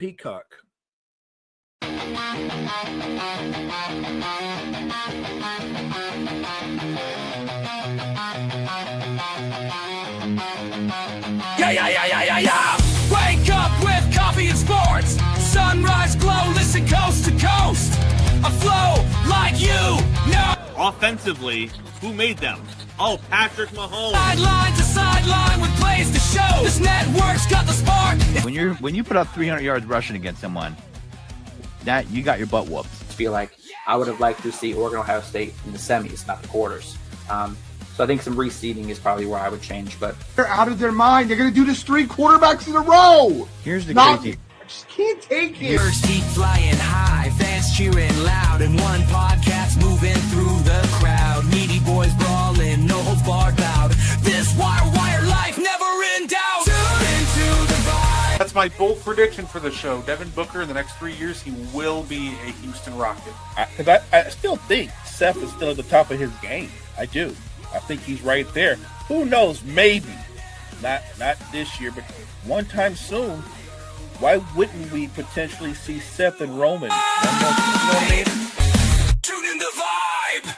Peacock. Yeah. Wake up with coffee and sports. Sunrise glow, listen coast to coast. A flow like you know. Offensively, who made them? Oh, Patrick Mahomes. Sideline to sideline with plays to show. This network's got the spark. When you put up 300 yards rushing against someone, that you got your butt whooped. I feel like I would have liked to see Oregon, Ohio State in the semis, not the quarters. So I think some reseeding is probably where I would change. But they're out of their mind. They're going to do this 3 quarterbacks in a row. Here's the crazy. I just can't take it. First keep flying high, fans cheering loud, and one podcast moving through the crowd. Meaty Boyz brawling, no holds barred loud. This wire life never in doubt. Tune into the vibe. That's my bold prediction for the show. Devin Booker in the next 3 years, he will be a Houston Rocket. Because I still think Seth is still at the top of his game. I do. I think he's right there. Who knows? Maybe. Not this year, but one time soon. Why wouldn't we potentially see Seth and Roman? One more, you know what I mean? Tune in the vibe.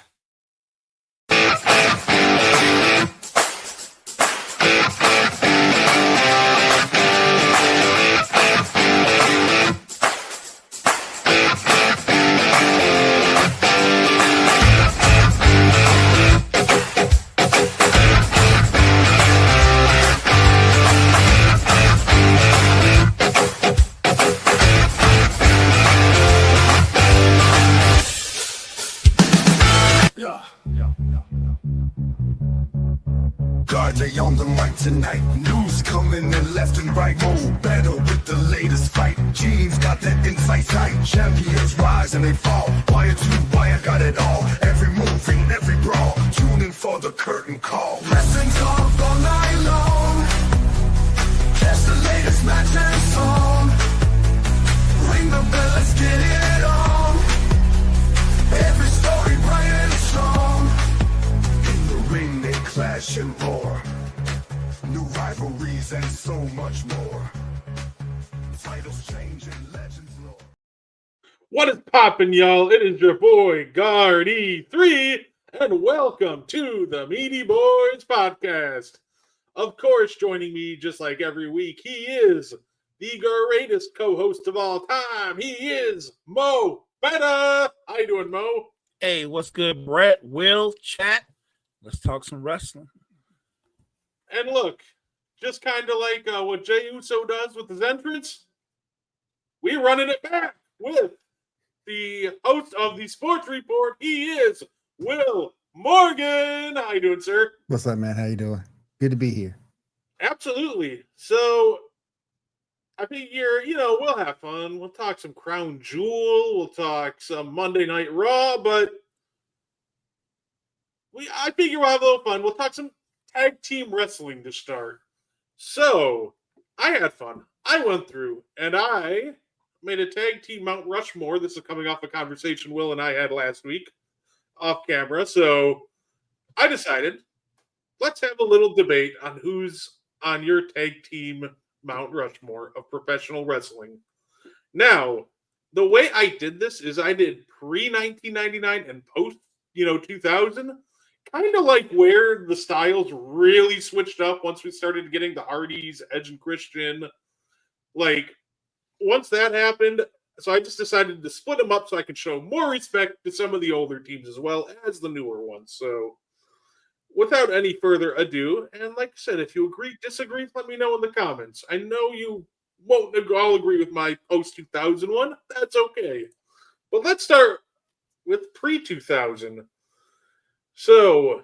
Gardner on the mic tonight. News coming in left and right. More better with the latest fight. Gene's got that insight tight. Champions rise and they fall. Wire to wire, got it all. Every move and every brawl. Tune in for the curtain call. Wrestling talk all night long. Catch the latest match and song. Ring the bell, let's get it on. Every story bright and strong. In the ring they clash and roar. New rivalries and so much more. Titles change and legends lore. What is poppin', y'all? It is your boy, Guard-E3, and welcome to the Meaty Boyz podcast. Of course, joining me just like every week, he is the greatest co-host of all time. He is Mo Betta. How you doing, Mo? Hey, what's good, Brett? Will, chat. Let's talk some wrestling. And look, just kind of like what Jey Uso does with his entrance, we're running it back with the host of the Sports Report. He is Will Morgan. How you doing, sir? What's up, man? How you doing? Good to be here. Absolutely. So I figure, we'll have fun. We'll talk some Crown Jewel. We'll talk some Monday Night Raw, but I figure we'll have a little fun. We'll talk some tag team wrestling to start. So I had fun. I went through and I made a tag team Mount Rushmore. This is coming off a conversation Will and I had last week off camera. So I decided, let's have a little debate on who's on your tag team Mount Rushmore of professional wrestling. Now, the way I did this is I did pre-1999 and post, 2000, kind of like where the styles really switched up once we started getting the Hardys, Edge and Christian. Like, once that happened, so I just decided to split them up so I could show more respect to some of the older teams as well as the newer ones. So, without any further ado, and like I said, if you agree, disagree, let me know in the comments. I know you won't all agree with my post-2000 one. That's okay. But let's start with pre-2000. So,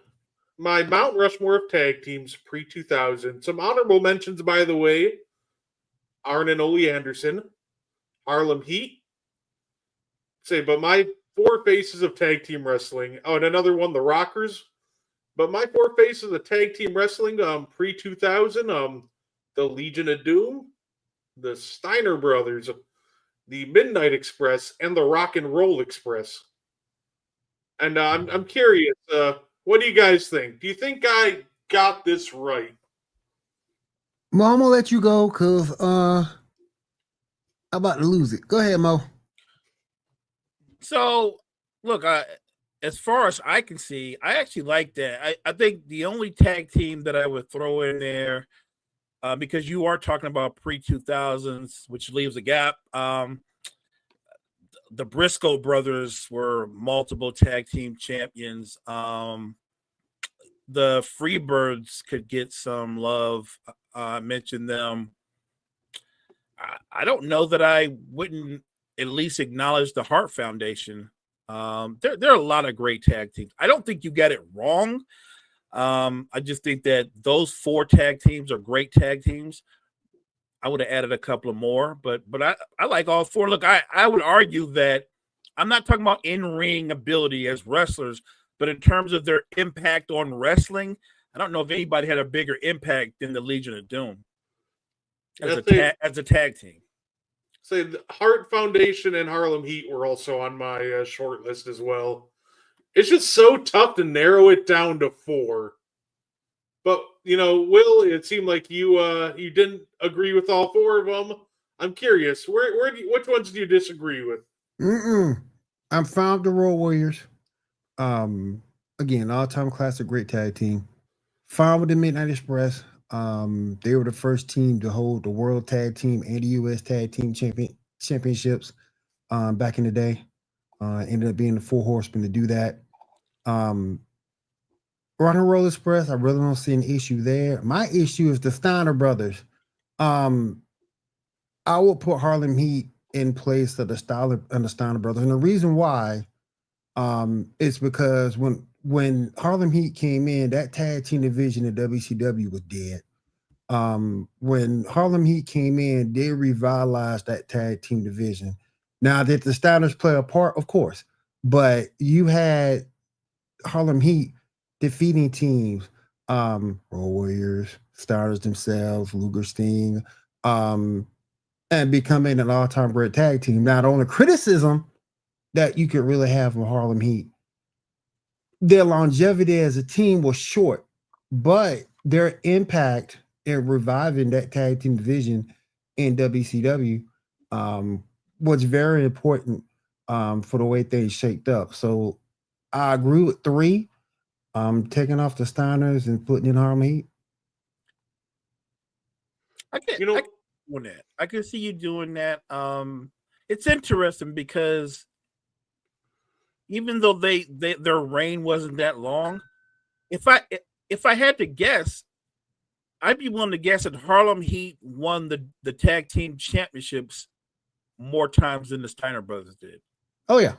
my Mount Rushmore of tag teams pre-2000. Some honorable mentions, by the way. Arn and Ole Anderson. Harlem Heat. But my 4 faces of tag team wrestling. Oh, and another one, the Rockers. But my 4 faces of tag team wrestling pre-2000, the Legion of Doom, the Steiner Brothers, the Midnight Express, and the Rock and Roll Express. And I'm curious, what do you guys think? Do you think I got this right? Well, I'm gonna let you go because I'm about to lose it. Go ahead, Mo. So, look, as far as I can see, I actually like that. I think the only tag team that I would throw in there, because you are talking about pre-2000s, which leaves a gap. The Briscoe brothers were multiple tag team champions. The Freebirds could get some love. I mentioned them. I don't know that I wouldn't at least acknowledge the Hart Foundation. There are a lot of great tag teams. I don't think you got it wrong. I just think that those 4 tag teams are great tag teams. I would have added a couple of more, but I like all 4. Look, I would argue that I'm not talking about in-ring ability as wrestlers, but in terms of their impact on wrestling, I don't know if anybody had a bigger impact than the Legion of Doom as a tag team. Say the Hart Foundation and Harlem Heat were also on my short list as well. It's just so tough to narrow it down to 4. But Will, it seemed like you didn't agree with all 4 of them. I'm curious, which ones do you disagree with? I'm fine with the Road Warriors. Again, all-time classic, great tag team. Fine with the Midnight Express. They were the first team to hold the World Tag Team and the U.S. Tag Team championships back in the day. Ended up being the 4 horsemen to do that. Rock and Roll Express, I really don't see an issue there. My issue is the Steiner brothers. I will put Harlem Heat in place of the Steiner brothers, and the reason why is because when Harlem Heat came in, that tag team division in WCW was dead. When Harlem Heat came in, they revitalized that tag team division. Now, did the Steiners play a part? Of course, but you had Harlem Heat defeating teams, Road Warriors, Stars themselves, Luger Sting, and becoming an all-time great tag team. Now, the only criticism that you could really have from Harlem Heat, their longevity as a team was short, but their impact in reviving that tag team division in WCW was very important for the way things shaped up. So I agree with 3. Taking off the Steiners and putting in Harlem Heat. I can doing that. I can see you doing that. It's interesting because even though their reign wasn't that long, if I had to guess, I'd be willing to guess that Harlem Heat won the tag team championships more times than the Steiner brothers did. Oh yeah.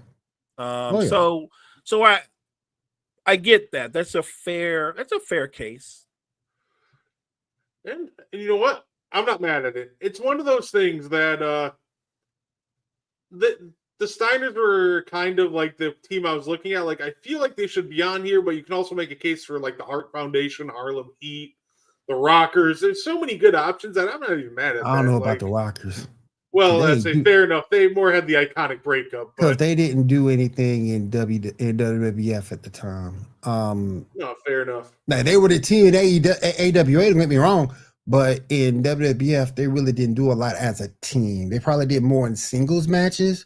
So I get that. That's a fair case. And you know what? I'm not mad at it. It's one of those things that the Steiners were kind of like the team I was looking at. Like, I feel like they should be on here, but you can also make a case for like the Hart Foundation, Harlem Heat, the Rockers. There's so many good options that I'm not even mad at. I don't know about the Rockers. Well, that's fair enough. They more had the iconic breakup, because they didn't do anything in WWF at the time. No, fair enough. Now they were the team in AWA. Don't get me wrong, but in WWF they really didn't do a lot as a team. They probably did more in singles matches.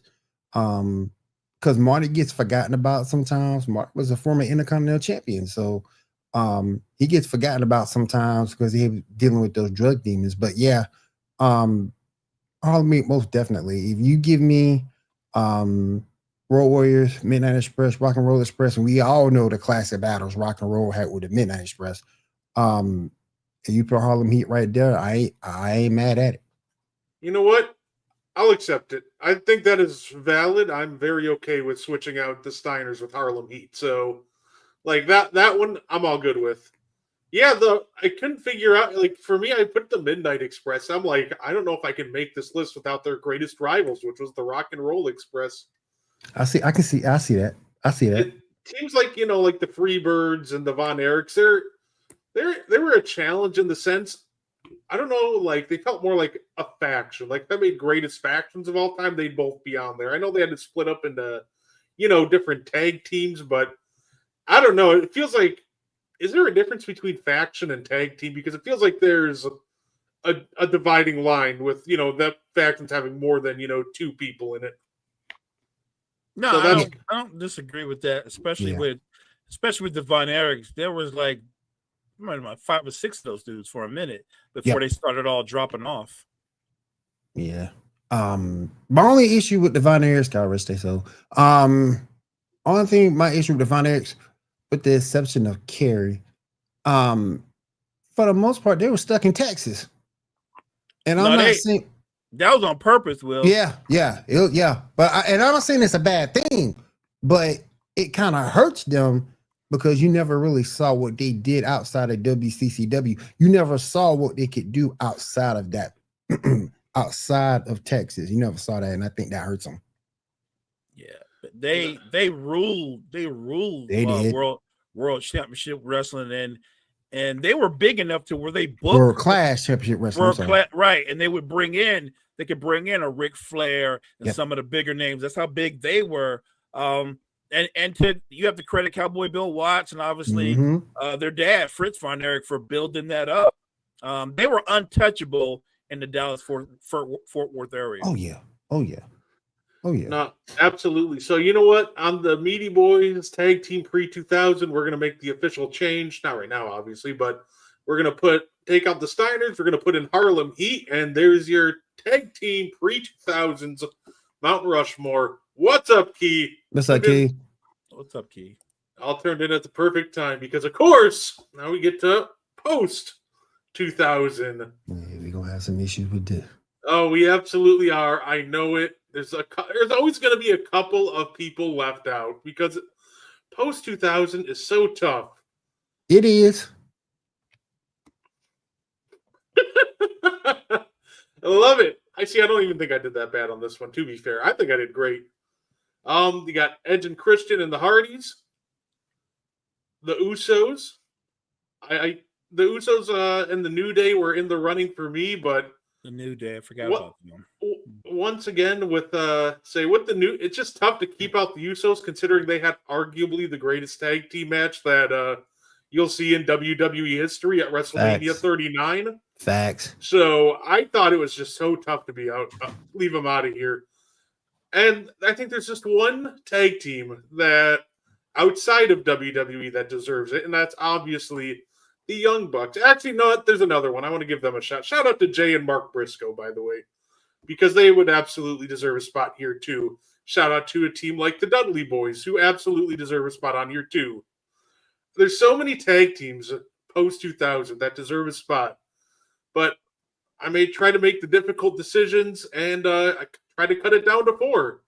Because Marty gets forgotten about sometimes. Marty was a former Intercontinental Champion, so he gets forgotten about sometimes because he was dealing with those drug demons. But yeah, Harlem Heat, most definitely. If you give me Road Warriors, Midnight Express, Rock and Roll Express, and we all know the classic battles Rock and Roll had with the Midnight Express. And you put Harlem Heat right there, I ain't mad at it. You know what? I'll accept it. I think that is valid. I'm very okay with switching out the Steiners with Harlem Heat. So, like that one, I'm all good with. Yeah, I couldn't figure out. Like for me, I put the Midnight Express. I'm like, I don't know if I can make this list without their greatest rivals, which was the Rock and Roll Express. I see that. It seems like like the Freebirds and the Von Erichs. They were a challenge in the sense. I don't know, like they felt more like a faction. Like if I made greatest factions of all time, they'd both be on there. I know they had to split up into, different tag teams, but I don't know. It feels like, is there a difference between faction and tag team? Because it feels like there's a dividing line with that factions having more than 2 people in it. No, So I don't disagree with that, especially Yeah. with Devon Erics. There was like about 5 or 6 of those dudes for a minute before they started all dropping off. Yeah. My only issue with Devon Erics, God rest their soul. Only thing my issue with Devon Erics, with the exception of Kerry, for the most part, they were stuck in Texas. And I'm not saying that was on purpose, Will. Yeah. But I'm not saying it's a bad thing, but it kind of hurts them because you never really saw what they did outside of WCCW. You never saw what they could do outside of that, outside of Texas. You never saw that, and I think that hurts them. Yeah, they ruled. They did. World Championship Wrestling, and they were big enough to where they booked World Class Championship Wrestling. Right, and they could bring in a Ric Flair and some of the bigger names. That's how big they were. And you have to credit Cowboy Bill Watts and obviously their dad Fritz Von Erich for building that up. They were untouchable in the Dallas Fort Worth area. Oh yeah. No, absolutely. So you know what? On the Meaty Boyz Tag Team Pre-2000, we're going to make the official change. Not right now, obviously, but we're going to take out the Steiners. We're going to put in Harlem Heat, and there's your Tag Team Pre-2000s Mount Rushmore. What's up, Key? What's up, Key? What's up, Key? I'll turn it at the perfect time because, of course, now we get to post-2000. Yeah, we're going to have some issues with this. Oh, we absolutely are. I know it. There's always going to be a couple of people left out because post 2000 is so tough. It is. I love it. I don't even think I did that bad on this one. To be fair, I think I did great. You got Edge and Christian and the Hardys, the Usos. The Usos and the New Day were in the running for me, but the New Day, I forgot about them. Once again, with the new, it's just tough to keep out the Usos considering they had arguably the greatest tag team match that you'll see in WWE history at WrestleMania 39. Facts. So I thought it was just so tough to be out, leave them out of here. And I think there's just one tag team that outside of WWE that deserves it, and that's obviously the Young Bucks. Actually, no, there's another one. I want to give them a shout. Shout out to Jay and Mark Briscoe, by the way, because they would absolutely deserve a spot here, too. Shout out to a team like the Dudley Boys, who absolutely deserve a spot on here, too. There's so many tag teams post-2000 that deserve a spot, but I may try to make the difficult decisions, and I try to cut it down to 4.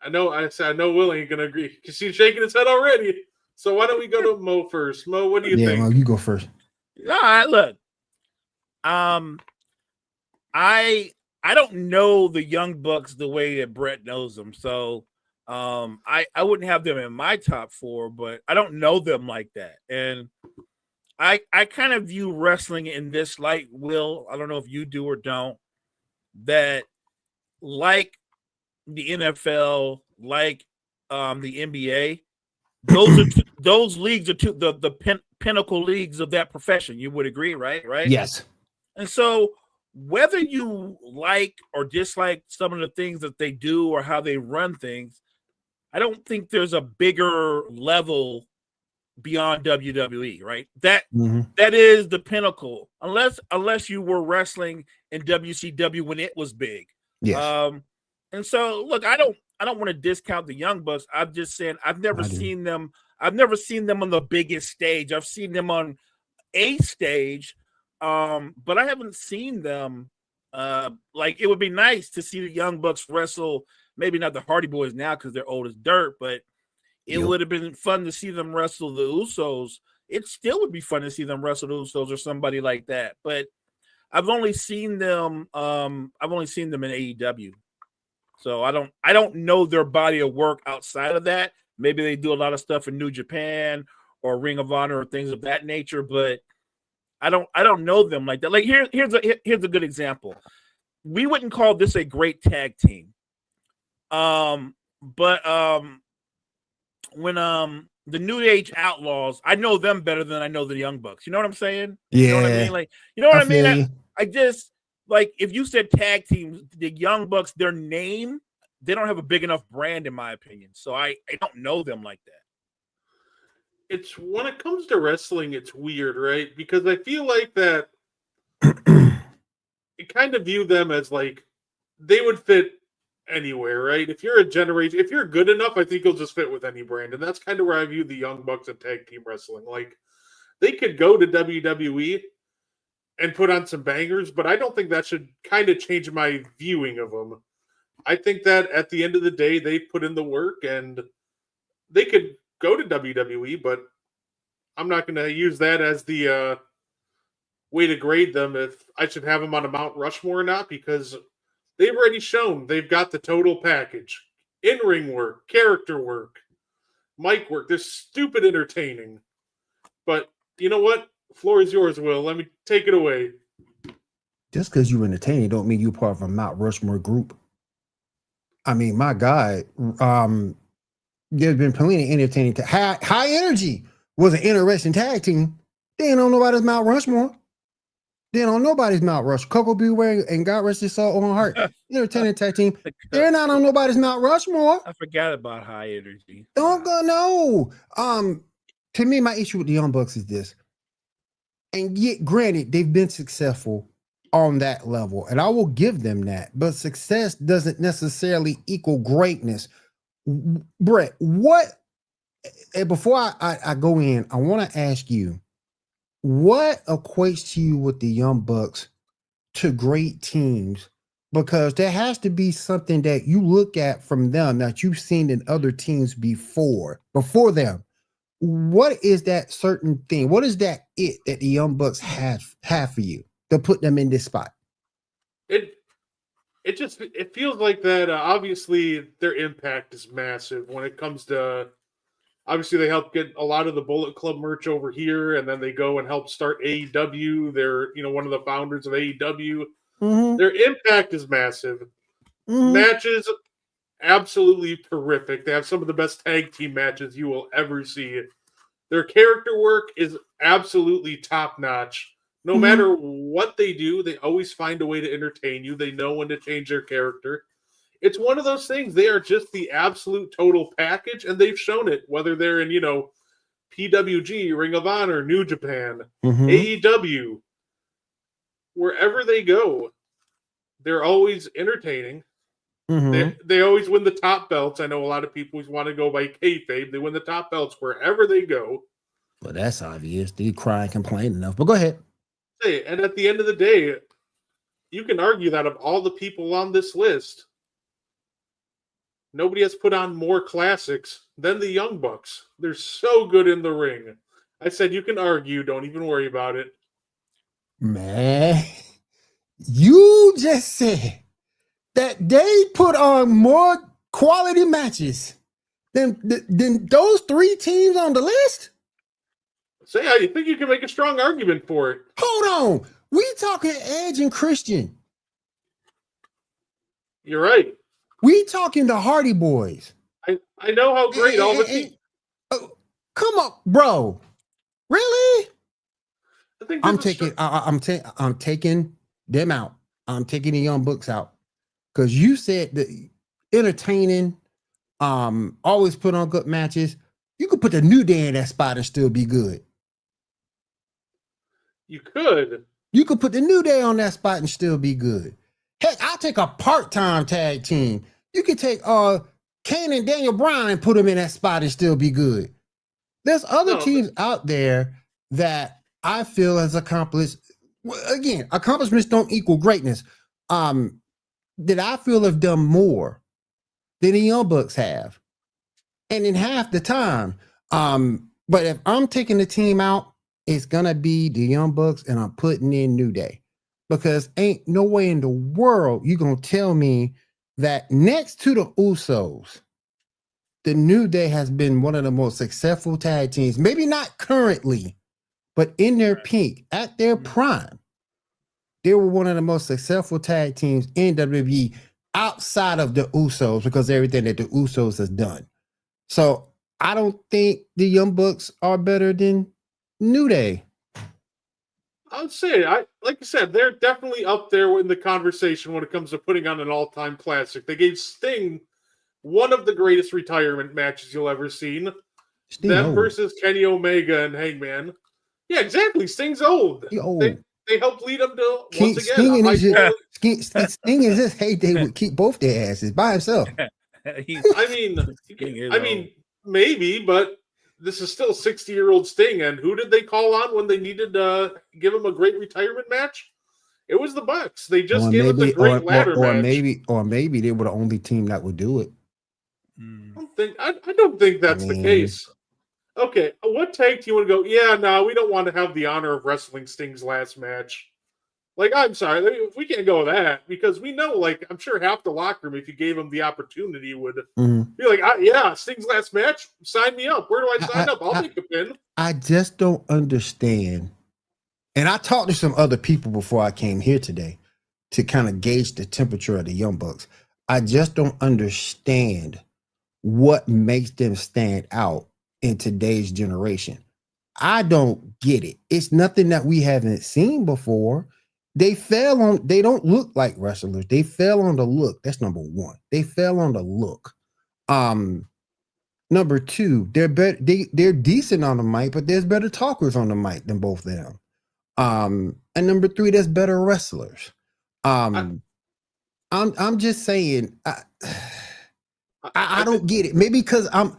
I know Will ain't going to agree because he's shaking his head already. So why don't we go to Mo first? Mo, what do you think? Mo, you go first. All right, look. I don't know the Young Bucks the way that Brett knows them, so I wouldn't have them in my top 4, but I don't know them like that, and I kind of view wrestling in this light. Will, I don't know if you do or don't, that like the NFL, like the NBA. Those leagues are the pinnacle leagues of that profession. You would agree, right? Yes. And so whether you like or dislike some of the things that they do or how they run things, I don't think there's a bigger level beyond WWE, right? That is the pinnacle, unless you were wrestling in WCW when it was big. Yes. And so look, I don't want to discount the Young Bucks. I'm just saying I've never seen them on the biggest stage. I've seen them on a stage, but I haven't seen them. Like, it would be nice to see the Young Bucks wrestle. Maybe not the Hardy Boys now because they're old as dirt, but it would have been fun to see them wrestle the Usos. It still would be fun to see them wrestle the Usos or somebody like that. But I've only seen them. I've only seen them in AEW. So I don't know their body of work outside of that. Maybe they do a lot of stuff in New Japan or Ring of Honor or things of that nature, but I don't know them like that. Like here's a good example. We wouldn't call this a great tag team. But when the New Age Outlaws, I know them better than I know the Young Bucks. You know what I'm saying? Yeah. You know what I mean? Like, you know what I mean? I just like if you said tag teams, the Young Bucks, their name, they don't have a big enough brand, in my opinion. So I don't know them like that. It's when it comes to wrestling, it's weird, right? Because I feel like that I kind of view them as like they would fit anywhere, right? If you're a generation, if you're good enough, I think you'll just fit with any brand. And that's kind of where I view the Young Bucks and tag team wrestling. Like they could go to WWE and put on some bangers, but I don't think that should kind of change my viewing of them. I think that at the end of the day, they put in the work and they could go to WWE, but I'm not going to use that as the way to grade them if I should have them on a Mount Rushmore or not, because they've already shown they've got the total package. In-ring work, character work, mic work. They're stupid entertaining. But you know what? Floor is yours, Will. Let me take it away. Just because you're entertaining don't mean you're part of a Mount Rushmore group. I mean, my God, there's been plenty of entertaining. High Energy was an interesting tag team. They ain't on nobody's Mount Rushmore. They ain't on nobody's Mount Rushmore. Coco Beware and God Rest His Soul on Heart. Entertaining tag team. They're not on nobody's Mount Rushmore. I forgot about High Energy. Don't go, no. To me, my issue with the Young Bucks is this. And yet, granted, they've been successful on that level, and I will give them that. But success doesn't necessarily equal greatness. Brett, what? And before I go in, I want to ask you, what equates to you with the Young Bucks to great teams? Because there has to be something that you look at from them that you've seen in other teams before them. What is that certain thing? What is that that the Young Bucks have for you to put them in this spot? It feels like that. Obviously, their impact is massive when it comes to. Obviously, they help get a lot of the Bullet Club merch over here, and then they go and help start AEW. They're one of the founders of AEW. Mm-hmm. Their impact is massive. Mm-hmm. Matches, absolutely terrific. They have some of the best tag team matches you will ever see. Their character work is absolutely top notch. No matter what they do, they always find a way to entertain you. They know when to change their character. It's one of those things. They are just the absolute total package, and they've shown it, whether they're in, PWG, Ring of Honor, New Japan, AEW. Wherever they go, they're always entertaining. They always win the top belts. I know a lot of people want to go by kayfabe. They win the top belts wherever they go. Well, that's obvious. They cry and complain enough. But go ahead. Hey, and at the end of the day, you can argue that of all the people on this list, nobody has put on more classics than the Young Bucks. They're so good in the ring. I said you can argue. Don't even worry about it. Man, you just said that they put on more quality matches than those three teams on the list? Say how you think you can make a strong argument for it. Hold on. We talking Edge and Christian. You're right. We talking the Hardy Boys. I know how great all the teams. Come on, bro. Really? I think I'm taking them out. I'm taking the Young Bucks out. Because you said the entertaining, always put on good matches. You could put the New Day in that spot and still be good. You could. You could put the New Day on that spot and still be good. Heck, I'll take a part-time tag team. You could take Kane and Daniel Bryan and put them in that spot and still be good. There's other teams out there that I feel has accomplished. Again, accomplishments don't equal greatness. That I feel have done more than the Young Bucks have. And in half the time. But if I'm taking the team out, it's gonna be the Young Bucks and I'm putting in New Day. Because ain't no way in the world you gonna tell me that next to the Usos, the New Day has been one of the most successful tag teams, maybe not currently, but in their peak, at their prime. They were one of the most successful tag teams in WWE outside of the Usos because of everything that the Usos has done. So I don't think the Young Bucks are better than New Day. I would say, like I said, they're definitely up there in the conversation when it comes to putting on an all-time classic. They gave Sting one of the greatest retirement matches you'll ever seen. Sting Them old. versus Kenny Omega and Hangman. Yeah, exactly. Sting's old. He old. They helped lead him to Sting once again. Sting in his heyday would keep both their asses by himself. I mean, maybe, but this is still 60-year-old Sting, and who did they call on when they needed to give him a great retirement match? It was the Bucks. They just gave him the great ladder match. Or maybe they were the only team that would do it. I don't think that's the case. Okay, what tag team would go? Yeah, no, we don't want to have the honor of wrestling Sting's last match. Like, I'm sorry, we can't go with that because we know, like, I'm sure half the locker room, if you gave him the opportunity, would be like, yeah, Sting's last match, sign me up. Where do I sign up? I'll make a pin. I just don't understand. And I talked to some other people before I came here today to kind of gauge the temperature of the Young Bucks. I just don't understand what makes them stand out in today's generation. I don't get it. It's nothing that we haven't seen before. They don't look like wrestlers. They fell on the look. That's number one. They fell on the look. Number two, they're decent on the mic, but there's better talkers on the mic than both of them. And number three, there's better wrestlers. I'm just saying, I don't get it. Maybe because I'm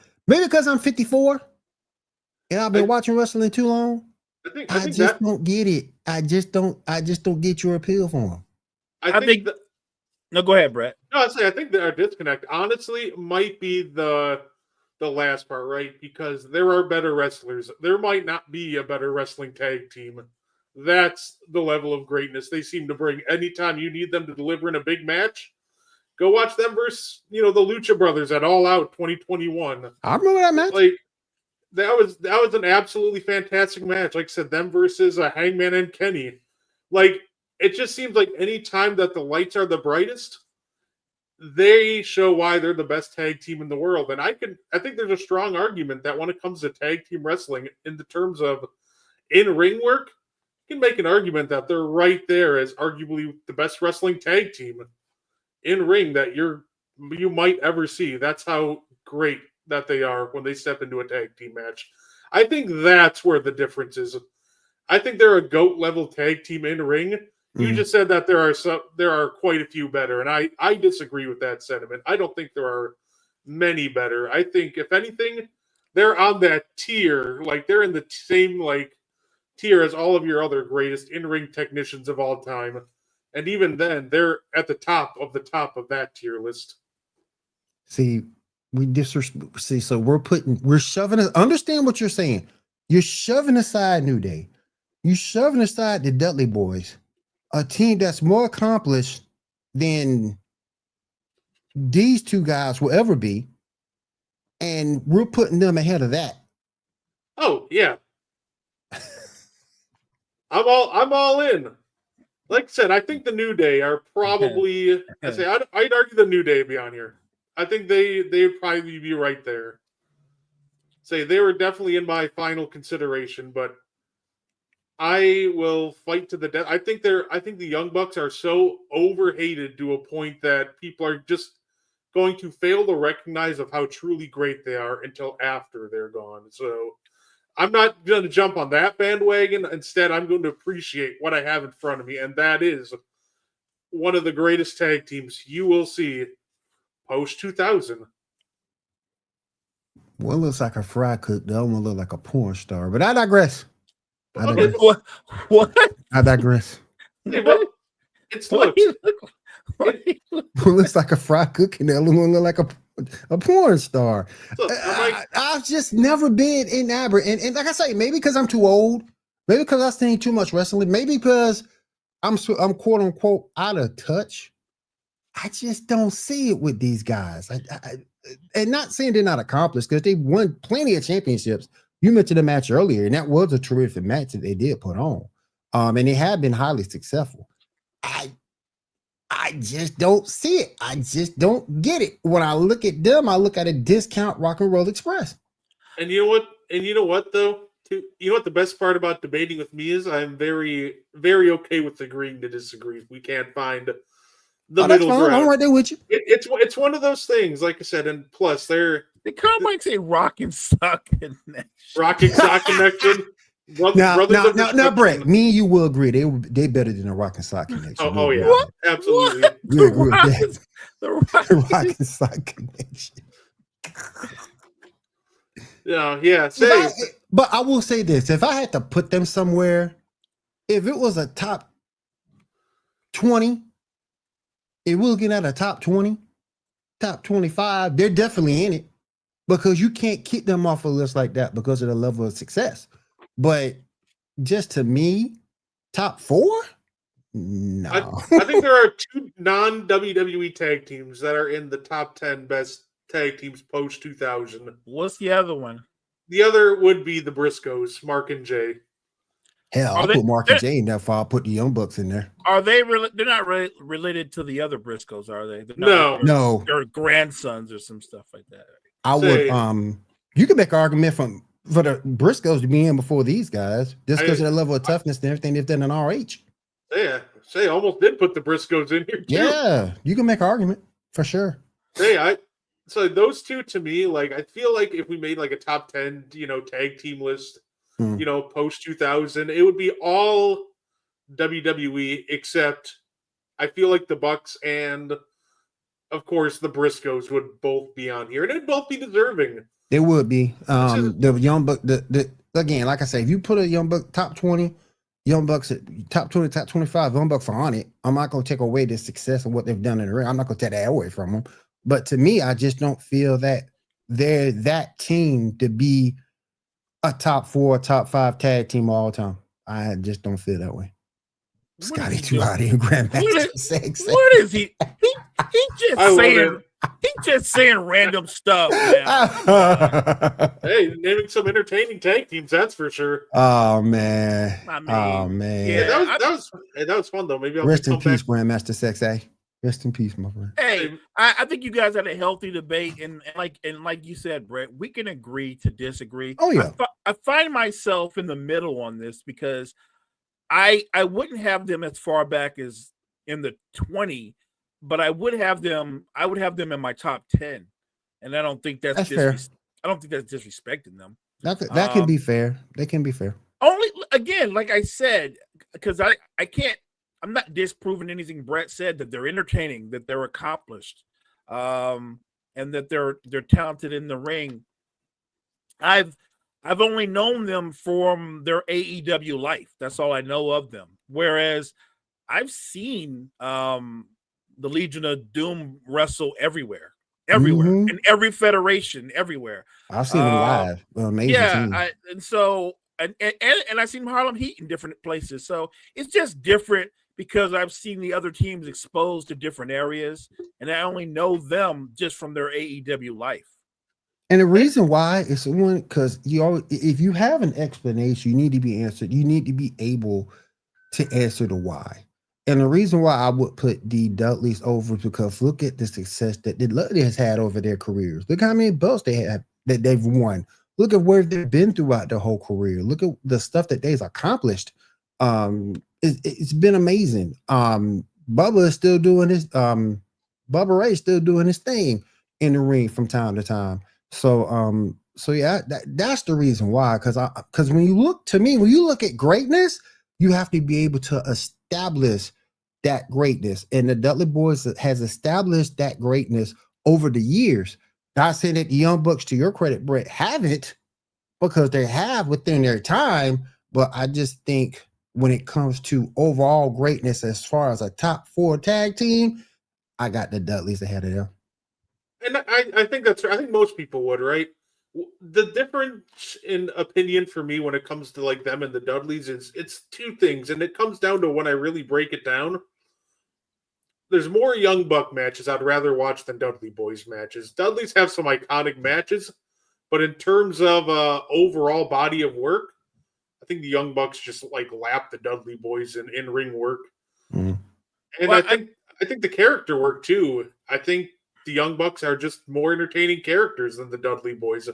54 and I've been watching wrestling too long. I just don't get it. I just don't get your appeal for him. No, go ahead, Brett. No, I think that our disconnect, honestly, might be the last part, right? Because there are better wrestlers. There might not be a better wrestling tag team. That's the level of greatness they seem to bring. Anytime you need them to deliver in a big match, go watch them versus, the Lucha Brothers at All Out 2021. I remember that match. Like, that was an absolutely fantastic match. Like I said, them versus Hangman and Kenny. Like, it just seems like any time that the lights are the brightest, they show why they're the best tag team in the world. And I think there's a strong argument that when it comes to tag team wrestling, in the terms of in-ring work, you can make an argument that they're right there as arguably the best wrestling tag team in ring that you might ever see. That's how great that they are when they step into a tag team match. I think that's where the difference is. I think they're a GOAT level tag team in ring. You just said that there are quite a few better, and I disagree with that sentiment. I don't think there are many better. I think if anything, they're on that tier, like they're in the same tier as all of your other greatest in-ring technicians of all time. And even then, they're at the top of that tier list. See, so we're shoving it. Understand what you're saying. You're shoving aside New Day. You're shoving aside the Dudley Boys, a team that's more accomplished than these two guys will ever be. And we're putting them ahead of that. Oh, yeah. I'm all in. Like I said, I think the New Day are probably. I'd argue the New Day be on here. I think they'd probably be right there. They were definitely in my final consideration, but I will fight to the death. I think the Young Bucks are so overhated to a point that people are just going to fail to recognize of how truly great they are until after they're gone. So I'm not going to jump on that bandwagon. Instead, I'm going to appreciate what I have in front of me, and that is one of the greatest tag teams you will see post-2000. One looks like a fry cook. The other one looks like a porn star. But I digress. What? I digress. Hey, but it's looks. One looks like a fry cook, and the other one looks like a porn star. Look, I've just never been enamored. And like I say, maybe because I'm too old. Maybe because I've seen too much wrestling. Maybe because I'm quote unquote out of touch. I just don't see it with these guys. And not saying they're not accomplished, because they won plenty of championships. You mentioned the match earlier, and that was a terrific match that they did put on. And they have been highly successful. I just don't see it. I just don't get it. When I look at them, I look at a discount Rock and Roll Express. And you know what though? You know what the best part about debating with me is? I'm very, very okay with agreeing to disagree. We can't find the That's middle fine. ground. I'm right there with you. It's one of those things, like I said, and plus The combine say rock and sock connection. Rock and sock connection. Now, Brett, me and you will agree they better than a rock and sock connection. Oh yeah, What? absolutely. What? We agree with that. The rock, The rock and sock connection. Yeah. But I will say this: if I had to put them somewhere, if it was a top 20, if we're looking at a top 20, top 25, they're definitely in it because you can't kick them off a list like that because of the level of success. But just to me, top 4? No. I think there are 2 non-WWE tag teams that are in the top 10 best tag teams post 2000. What's the other one? The other would be the Briscoes, Mark and Jay. Hell, I'll put Mark and Jay in there before I'll put the Young Bucks in there. Are they they're not related to the other Briscoes, are they? No. They're grandsons or some stuff like that. I would you can make an argument for the Briscoes to be in before these guys, just because of the level of toughness and everything they've done in RH. Yeah, Say almost did put the Briscoes in here too. Yeah, you can make an argument for sure. So those two to me, like I feel like if we made like a top 10, tag team list, post 2000, it would be all WWE except I feel like the Bucks and of course the Briscoes would both be on here, and it'd both be deserving. They would be. The Young Buck, again, like I say, if you put a Young Buck top 20, Young Bucks at top 20, top 25, Young Bucks are on it. I'm not going to take away the success of what they've done in the ring. I'm not going to take that away from them. But to me, I just don't feel that they're that team to be a top 4, top 5 tag team all the time. I just don't feel that way. Scotty too hot here, Grandmaster Sex. What is he? He just saying random stuff. Hey, naming some entertaining tag teams, that's for sure. Oh man. Yeah, that was fun though. Maybe I'll rest in peace, Grandmaster Sex. Rest in peace, my friend. Hey, I think you guys had a healthy debate, and like you said, Brett, we can agree to disagree. Oh yeah, I find myself in the middle on this because I wouldn't have them as far back as in the 20, but I would have them in my top 10, and I don't think that's fair. I don't think that's disrespecting them. That can be fair. They can be fair. Only again, like I said, because I can't. I'm not disproving anything Brett said, that they're entertaining, that they're accomplished, and that they're talented in the ring. I've only known them from their AEW life. That's all I know of them. Whereas I've seen the Legion of Doom wrestle everywhere, in every federation, everywhere. I've seen them live. Amazing team. And I've seen Harlem Heat in different places. So it's just different because I've seen the other teams exposed to different areas, and I only know them just from their AEW life. And the reason why is because if you have an explanation, you need to be answered. You need to be able to answer the why. And the reason why I would put the Dudleys over is because look at the success that the Dudleys has had over their careers. Look how many belts they have that they've won. Look at where they've been throughout their whole career. Look at the stuff that they've accomplished. It's been amazing. Bubba is still doing his Bubba Ray is still doing his thing in the ring from time to time. So yeah, that's the reason why. Because when you look at greatness, you have to be able to establish that greatness. And the Dudley Boys has established that greatness over the years. Not saying that the Young Bucks, to your credit, Brett, haven't, because they have within their time. But I just think when it comes to overall greatness, as far as a top 4 tag team, I got the Dudleys ahead of them. And I think I think most people would, right? The difference in opinion for me when it comes to like them and the Dudleys is it's 2 things, and it comes down to when I really break it down. There's more Young Buck matches I'd rather watch than Dudley Boys matches. Dudleys have some iconic matches, but in terms of overall body of work, I think the Young Bucks just like lap the Dudley Boys in ring work. And I think the character work too. I think the Young Bucks are just more entertaining characters than the Dudley Boys.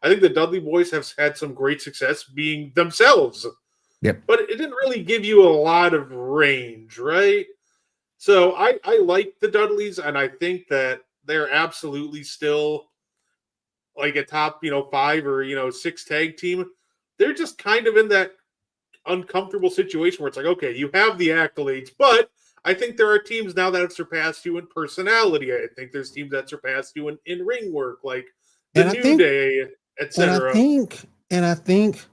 I think the Dudley Boys have had some great success being themselves. Yep. But it didn't really give you a lot of range, right? So I like the Dudleys, and I think that they're absolutely still like a top, 5 or 6 tag team. They're just kind of in that uncomfortable situation where it's like, okay, you have the accolades, but I think there are teams now that have surpassed you in personality. I think there's teams that surpassed you in ring work, like the New Day, etc. And I think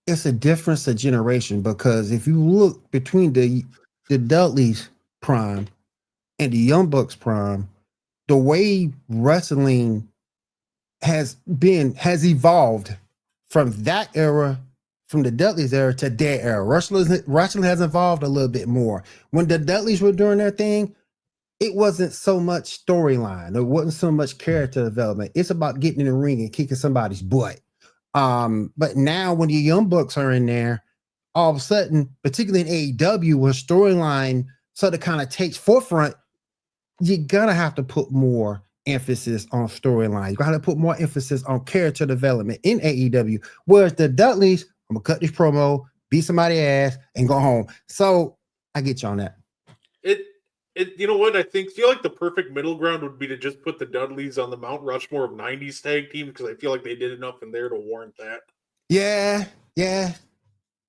it's a difference of generation, because if you look between the Dudleys prime and the Young Bucks prime, the way wrestling has evolved from that era, from the Dudleys era to their era. Wrestling has evolved a little bit more. When the Dudleys were doing their thing, it wasn't so much storyline. There wasn't so much character development. It's about getting in the ring and kicking somebody's butt. But now when the Young Bucks are in there, all of a sudden, particularly in AEW, where storyline sort of kind of takes forefront, you're gonna have to put more emphasis on storyline. You gotta put more emphasis on character development in AEW. Whereas the Dudleys, I'm gonna cut this promo, beat somebody's ass, and go home. So I get you on that. You know what? I feel like the perfect middle ground would be to just put the Dudleys on the Mount Rushmore of 90s tag team, because I feel like they did enough in there to warrant that. Yeah.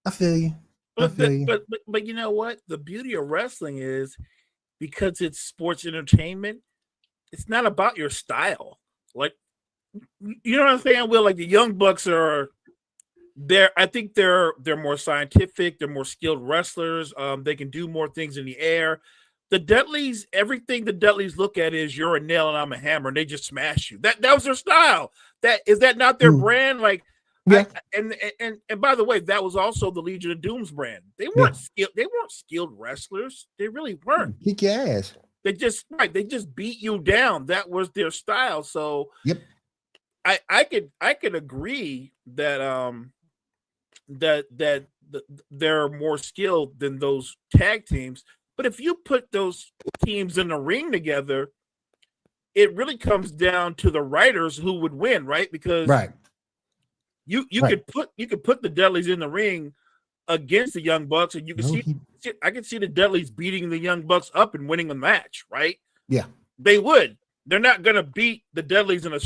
I feel you. But you know what? The beauty of wrestling is, because it's sports entertainment, it's not about your style. Like, you know what I'm saying? Will, like, the Young Bucks are there. I think they're more scientific, they're more skilled wrestlers. They can do more things in the air. The Dudleys, everything the Dudleys look at is you're a nail and I'm a hammer, and they just smash you. That was their style. That not their brand? Like, yeah. And by the way, that was also the Legion of Doom's brand. They weren't skilled. They weren't skilled wrestlers. They really weren't. Kick your ass. They just beat you down. That was their style. So yep. I could agree that that they're more skilled than those tag teams. But if you put those teams in the ring together, it really comes down to the writers who would win, right? Because you could put the Dudleys in the ring against the Young Bucks, and you can I can see the Dudleys beating the Young Bucks up and winning the match, right? Yeah, they would. They're not gonna beat the Dudleys in a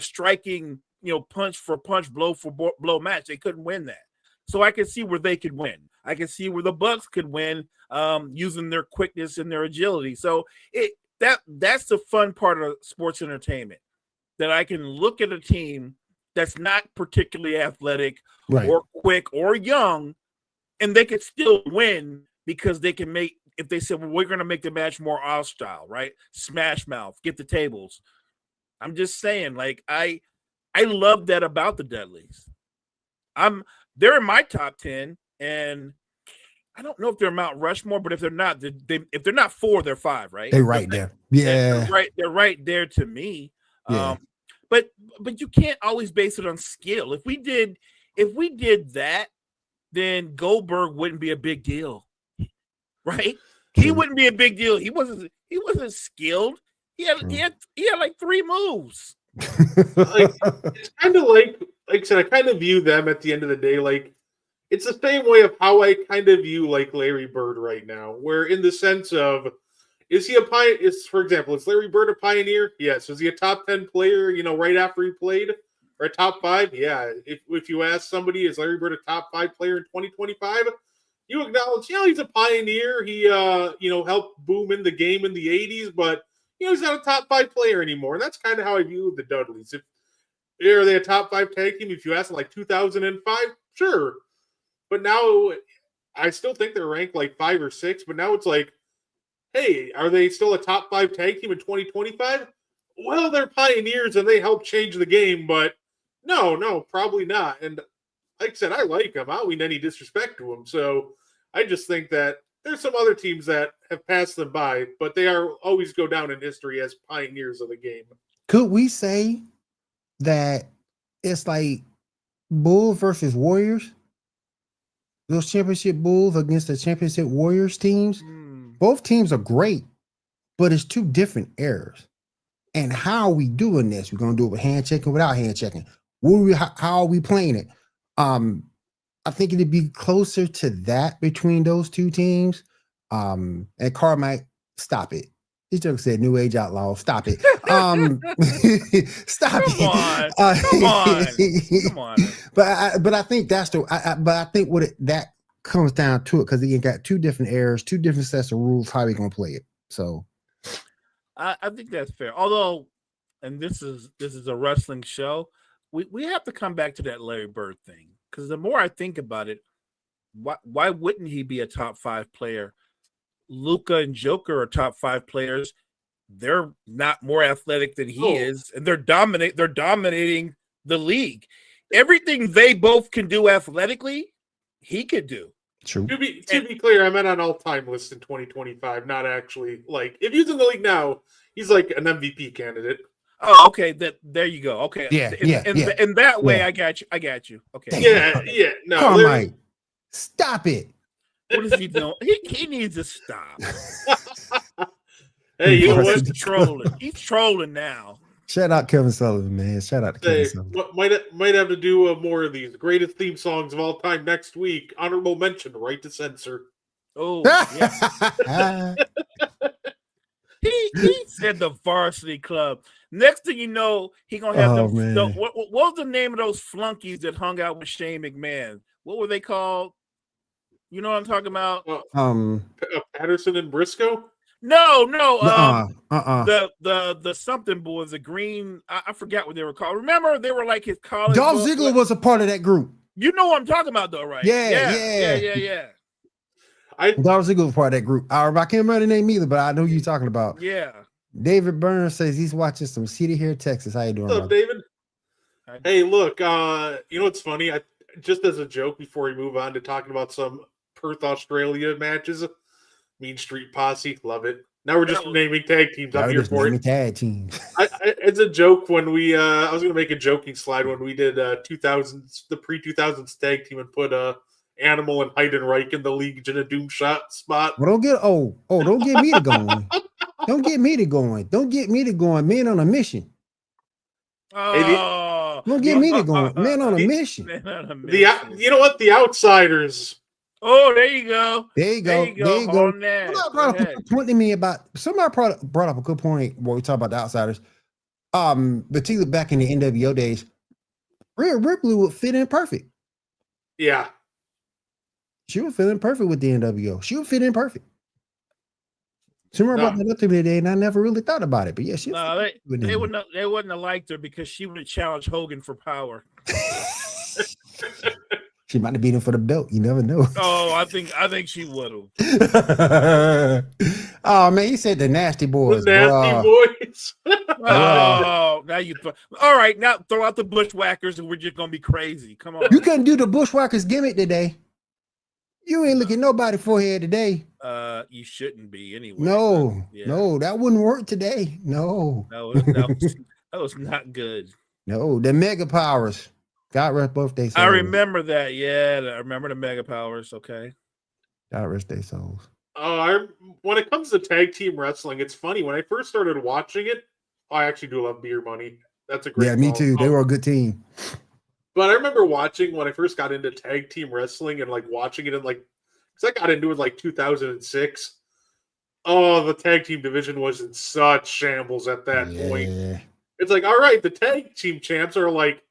striking, punch for punch, blow for blow match. They couldn't win that. So I can see where they could win. I can see where the Bucks could win, using their quickness and their agility. So that's the fun part of sports entertainment, that I can look at a team that's not particularly athletic or quick or young, and they could still win because they can make, if they said, well, we're going to make the match more our style, right? Smash mouth, get the tables. I'm just saying, like, I love that about the Dudleys. They're in my top 10, and I don't know if they're Mount Rushmore, but if they're not, if they're not 4, they're 5, right? They're right there. Yeah. They're right there to me. Yeah. But you can't always base it on skill. If we did that, then Goldberg wouldn't be a big deal, right? He wouldn't be a big deal. He wasn't skilled. He had like 3 moves. It's kind of like I said, I kind of view them at the end of the day like it's the same way of how I kind of view like Larry Bird right now, where in the sense of, is he a pioneer? For example, is Larry Bird a pioneer? Yes. Is he a top 10 player, right after he played? Or a top 5? Yeah. If you ask somebody, is Larry Bird a top 5 player in 2025? You acknowledge, he's a pioneer. He, helped boom in the game in the 80s, but, he's not a top 5 player anymore. And that's kind of how I view the Dudleys. Are they a top 5 tag team? If you ask them like 2005, sure. But now I still think they're ranked like 5 or 6, but now it's like, hey, are they still a top 5 tag team in 2025? Well, they're pioneers and they helped change the game, but no, probably not. And like I said, I like them. I don't mean any disrespect to them. So I just think that there's some other teams that have passed them by, but they always go down in history as pioneers of the game. Could we say that it's like Bull versus Warriors? Those championship Bulls against the championship Warriors teams? Both teams are great, but it's 2 different eras. And how are we doing this? We're gonna do it with hand checking, without hand checking. How are we playing it? I think it'd be closer to that between those two teams. And Carr might stop it. This joke said New Age Outlaw. Stop it. Stop Come it. on. Come on. But I think that's but I think that comes down to it, because you got two different eras, two different sets of rules. How we gonna play it? So I think that's fair. Although, and this is a wrestling show, we have to come back to that Larry Bird thing, because the more I think about it, why wouldn't he be a top 5 player? Luka and Joker are top 5 players. They're not more athletic than he is, and they're dominating the league. Everything they both can do athletically, he could do. True. To be clear, I meant on all-time list in 2025, not actually like if he's in the league now, he's like an MVP candidate. Oh, okay. There you go. Okay. Yeah. In that way, I got you. Okay. Yeah. No, Carmike, stop it. What is he doing? He needs to stop. Hey, you know what? He's trolling. He's trolling now. Shout out Kevin Sullivan, man. Shout out to Kevin Sullivan. Might have to do more of these greatest theme songs of all time next week. Honorable mention, right to censor. Oh, yeah. He said the Varsity Club. Next thing you know, he gonna have what was the name of those flunkies that hung out with Shane McMahon? What were they called? You know what I'm talking about? Patterson and Briscoe? No. The The something boys, the green. I forgot what they were called. Remember, they were like his college. Dolph Ziggler was a part of that group. You know what I'm talking about, though, right? Yeah. Dolph Ziggler was part of that group. I can't remember the name either, but I know who you're talking about. Yeah. David Burns says he's watching some City here, Texas. How you doing, what's up, David? Hey, look. You know what's funny? Just as a joke, before we move on to talking about some Perth, Australia matches, Mean Street Posse, love it. Now we're just naming tag teams. I'm here for it. Tag teams. It's a joke when we. I was going to make a joking slide when we did 2000s, the pre-2000s tag team, and put Animal and Heidenreich in the Legion of Doom shot spot. Well, don't get me to going. Don't get me to going. Men on a mission. Oh, don't get me to going. Men on a mission. You know what? The Outsiders. Oh, there you go. There you go. Somebody brought up a good point to me about. Somebody brought up a good point when we talk about the Outsiders. Particularly back in the NWO days, Rhea Ripley would fit in perfect. Yeah. She would fit in perfect with the NWO. She would fit in perfect. Somebody brought that up to me today, and I never really thought about it. But yeah, they wouldn't have liked her because she would have challenged Hogan for power. She might have beat him for the belt. You never know. Oh, I think she would have. Oh man, he said the Nasty Boys. The Nasty Boys. Oh, now you. All right, now throw out the Bushwhackers, and we're just gonna be crazy. Come on. You couldn't do the Bushwhackers gimmick today. You ain't looking nobody forehead today. You shouldn't be anyway. No, that wouldn't work today. No, that was not good. No, the Mega Powers. God rest both their souls. I remember that. Yeah, I remember the Mega Powers. Okay. God rest their souls. When it comes to tag team wrestling, it's funny. When I first started watching it, I actually do love Beer Money. That's a great. Yeah, me too. They were a good team. But I remember watching when I first got into tag team wrestling and like watching it in like, because I got into it like 2006. Oh, the tag team division was in such shambles at that point. It's like, all right, the tag team champs are like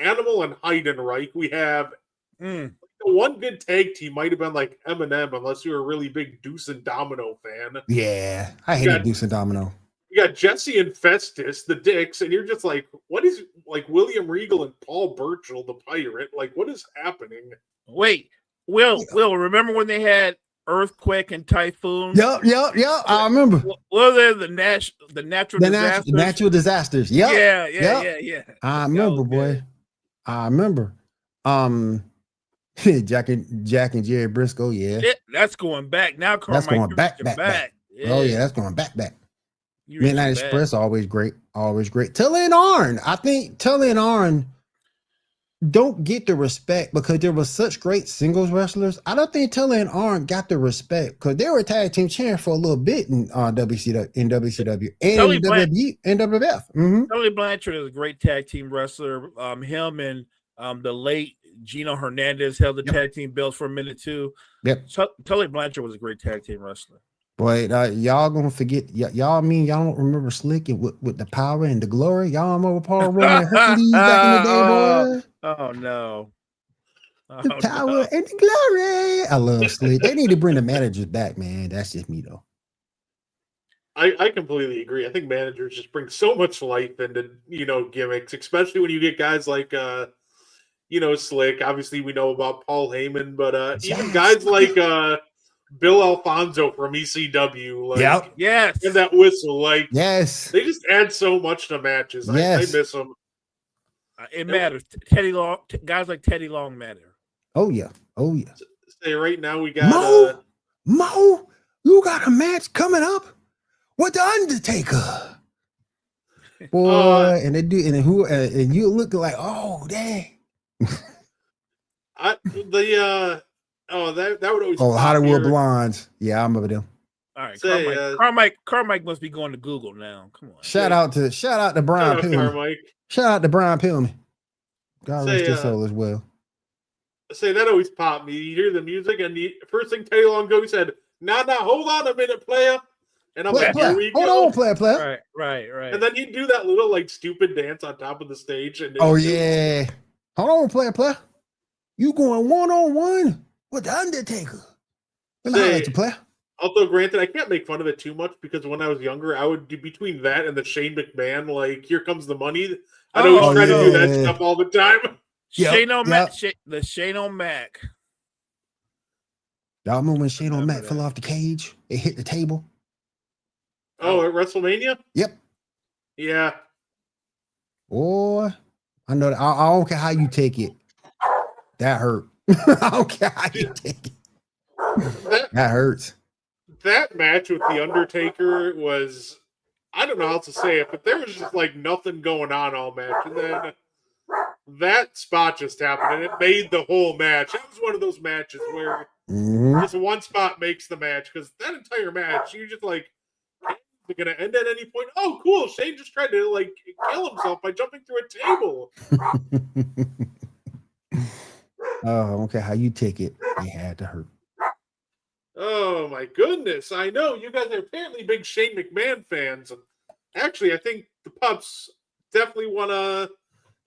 Animal and Heidenreich. We have the one good tag team might have been like Eminem, unless you were a really big Deuce and Domino fan. Yeah, I hated Deuce and Domino. You got Jesse and Festus, the Dicks, and you're just like, what is like William Regal and Paul Burchill, the Pirate? Like, what is happening? Wait, Will, remember when they had Earthquake and Typhoon? Yep. I remember. What were they, the natural disasters? Natural disasters. Yep. Yeah. I remember, boy. I remember. Jack and Jerry Briscoe. Yeah, that's going back now. Carmike, that's going back. Yeah. Oh yeah, that's going back. Midnight Express, always great. Tully and Arn. I think Tully and Arn don't get the respect because there was such great singles wrestlers. I don't think Tully and Arn got the respect because they were tag team champs for a little bit in WCW, and Tully in WWE and WWF. Mm-hmm. Tully Blanchard is a great tag team wrestler. Him and the late Gino Hernandez held the tag team belts for a minute too. Yep. Tully Blanchard was a great tag team wrestler. Boy, y'all gonna forget. Y'all mean y'all don't remember Slick and with the power and the glory? Y'all remember Paul Roman and Hercules back in the day, boy? Oh no. The power and the glory. I love Slick. They need to bring the managers back, man. That's just me though. I completely agree. I think managers just bring so much life into, gimmicks, especially when you get guys like Slick. Obviously we know about Paul Heyman, but even guys like Bill Alfonso from ECW, yes, and that whistle, yes, they just add so much to matches. Yes. I miss them. It matters. Teddy Long, guys like Teddy Long matter. Oh yeah. Say right now we got Mo, you got a match coming up with the Undertaker, boy, and they do, and you look like, oh dang. That would always. Hollywood Blondes. Yeah, I remember them. All right, Carmike must be going to Google now. Come on. Shout out to Brian Pillman. Shout out to Brian Pillman. God rest his soul as well. Say that always popped me. You hear the music, and the first thing Teddy Long Go said, "Nah, hold on a minute, player." And I'm like, "Here we go." Hold on, player. Right. And then he'd do that little stupid dance on top of the stage. And yeah. Hold on, player. You going 1-on-1 with the Undertaker? Let me let you, player. Although, granted, I can't make fun of it too much because when I was younger, I would do between that and the Shane McMahon, here comes the money. I'd always try to do that stuff all the time. Shane O'Mac, the Shane O'Mac. Y'all remember when Shane O'Mac fell off the cage? It hit the table. Oh, at WrestleMania? Yep. Yeah. Boy, I know that. I don't care how you take it. That hurt. I don't care how you take it. That hurts. That match with The Undertaker was, I don't know how to say it, but there was just nothing going on all match. And then that spot just happened and it made the whole match. That was one of those matches where just one spot makes the match because that entire match, you're just like, is it going to end at any point? Oh, cool. Shane just tried to kill himself by jumping through a table. Oh, I don't care how you take it. It had to hurt. Oh my goodness. I know you guys are apparently big Shane McMahon fans. And actually, I think the pups definitely want to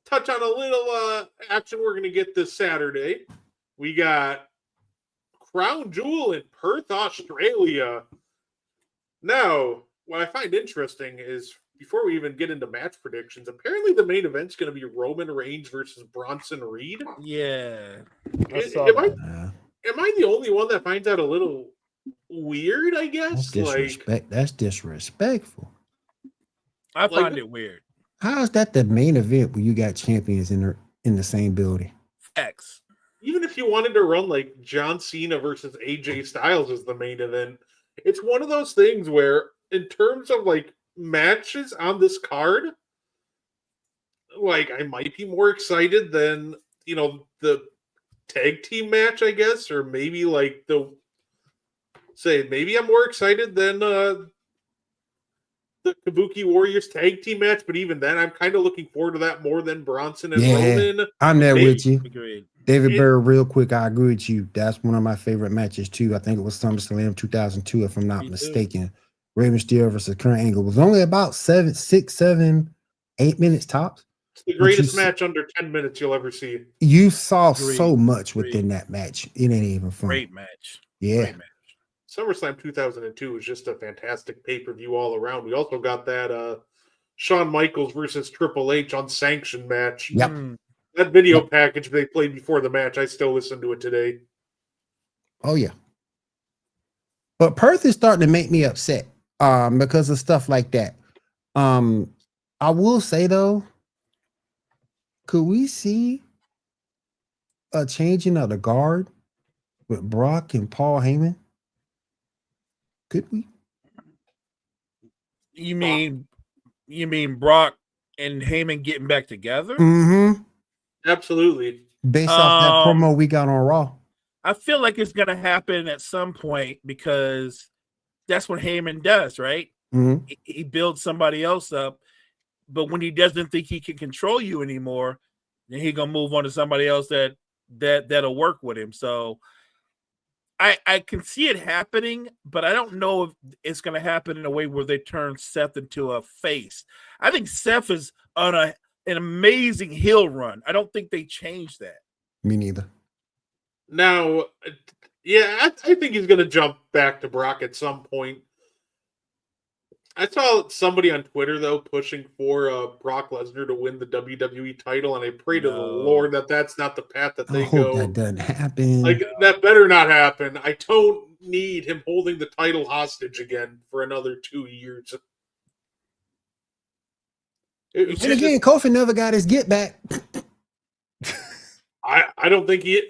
touch on a little action we're going to get this Saturday. We got Crown Jewel in Perth, Australia. Now, what I find interesting is before we even get into match predictions, apparently the main event's going to be Roman Reigns versus Bronson Reed. Yeah. Am I the only one that finds that a little weird, I guess? That's disrespectful. I find it weird. How is that the main event when you got champions in the same building? Facts. Even if you wanted to run John Cena versus AJ Styles as the main event, it's one of those things where in terms of matches on this card, I might be more excited than, the tag team match, I guess, or maybe maybe I'm more excited than the Kabuki Warriors tag team match, but even then, I'm kind of looking forward to that more than Bronson and Roman. I'm there with you. Agreed. David Burr, real quick, I agree with you. That's one of my favorite matches, too. I think it was SummerSlam 2002, if I'm not mistaken. Rey Mysterio versus Kurt Angle. It was only about 7, 6, 7, 8 minutes tops. It's the greatest match under 10 minutes you'll ever see. You saw so much within that match. It ain't even fun. Great match. Yeah. Great match. SummerSlam 2002 was just a fantastic pay-per-view all around. We also got that Shawn Michaels versus Triple H unsanctioned match. Yep. That video package they played before the match, I still listen to it today. Oh, yeah. But Perth is starting to make me upset because of stuff like that. I will say, though, could we see a changing of the guard with Brock and Paul Heyman? Could we? You mean Brock and Heyman getting back together? Mm-hmm. Absolutely. Based off that promo we got on Raw. I feel like it's going to happen at some point because that's what Heyman does, right? Mm-hmm. He builds somebody else up, but when he doesn't think he can control you anymore, then he's going to move on to somebody else that'll work with him. So I can see it happening, but I don't know if it's going to happen in a way where they turn Seth into a face. I think Seth is on an amazing heel run. I don't think they changed that. Me neither. Now, yeah, I think he's going to jump back to Brock at some point. I saw somebody on Twitter, though, pushing for Brock Lesnar to win the WWE title, and I pray to the Lord that that's not the path that they hope go. that doesn't happen. Like, that better not happen. I don't need him holding the title hostage again for another 2 years. And again, Kofi never got his get back. I don't think they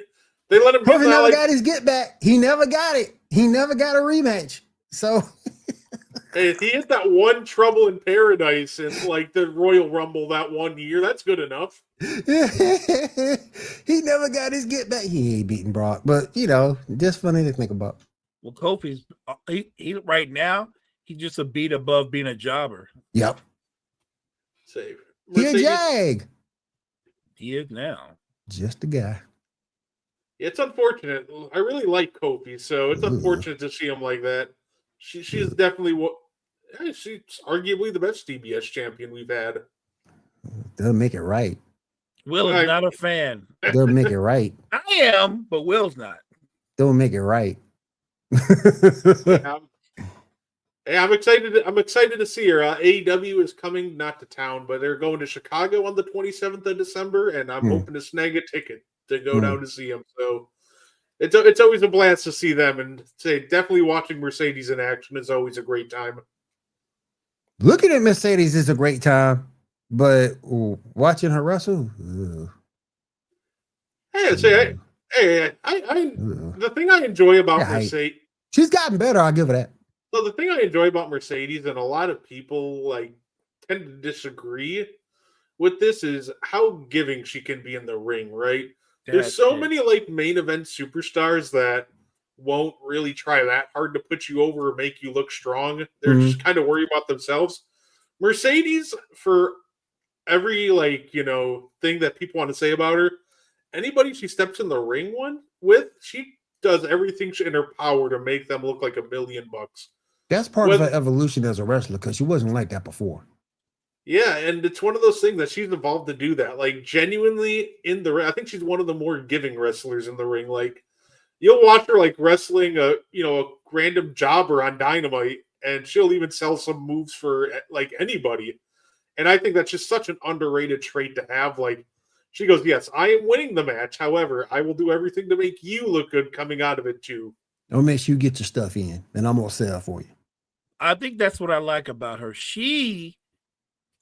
let him Kofi never got his get back. He never got it. He never got a rematch. So hey, if he hit that one Trouble in Paradise in like the Royal Rumble that 1 year, that's good enough. He never got his get back. He ain't beating Brock, but just funny to think about. Well, Kofi's he right now, he's just a beat above being a jobber. Yep. Save. He a jag. He is now. Just a guy. It's unfortunate. I really like Kofi, so it's unfortunate to see him like that. She's definitely she's arguably the best DBS champion we've had. They'll make it right. Will is not a fan. They'll make it right. I am, but Will's not. They'll make it right. I'm excited. I'm excited to see her. AEW is coming, not to town, but they're going to Chicago on the 27th of December, and I'm hoping to snag a ticket to go down to see them. So it's always a blast to see them, and definitely watching Mercedes in action is always a great time. Looking at Mercedes is a great time, but watching her wrestle. The thing I enjoy about Mercedes, she's gotten better. I'll give her that. So the thing I enjoy about Mercedes, and a lot of people tend to disagree with this, is how giving she can be in the ring, right? There's so many main event superstars that won't really try that hard to put you over or make you look strong. They're just kind of worried about themselves. Mercedes, for every thing that people want to say about her, anybody she steps in the ring with, she does everything in her power to make them look like $1 million. That's part of her evolution as a wrestler, because she wasn't like that before. Yeah, and it's one of those things that she's evolved to do that. Genuinely in the ring, I think she's one of the more giving wrestlers in the ring. You'll watch her wrestling a random jobber on Dynamite, and she'll even sell some moves for anybody. And I think that's just such an underrated trait to have. She goes, "Yes, I am winning the match. However, I will do everything to make you look good coming out of it too." I'll make sure you get your stuff in, and I'm gonna sell for you. I think that's what I like about her.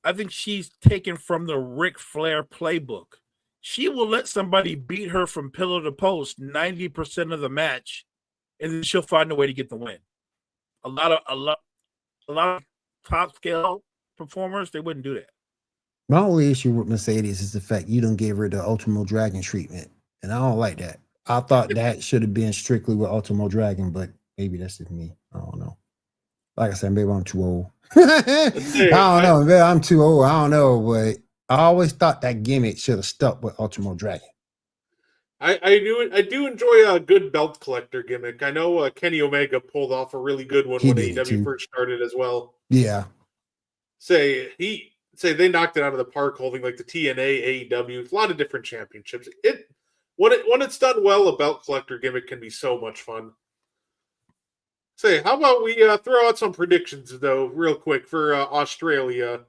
I think she's taken from the Ric Flair playbook. She will let somebody beat her from pillar to post 90% of the match, and then she'll find a way to get the win. A lot of top scale performers, they wouldn't do that. My only issue with Mercedes is the fact you don't give her the Ultimo Dragon treatment, and I don't like that. I thought that should have been strictly with Ultimo Dragon, but maybe that's just me. I don't know. Like I said, maybe I'm too old. I don't know. Maybe I'm too old. I don't know, but I always thought that gimmick should have stuck with Ultimo Dragon. I do enjoy a good belt collector gimmick. I know Kenny Omega pulled off a really good one when AEW first started as well. Yeah. They knocked it out of the park holding the TNA, AEW, a lot of different championships. When it's done well, a belt collector gimmick can be so much fun. How about we throw out some predictions though, real quick for Australia?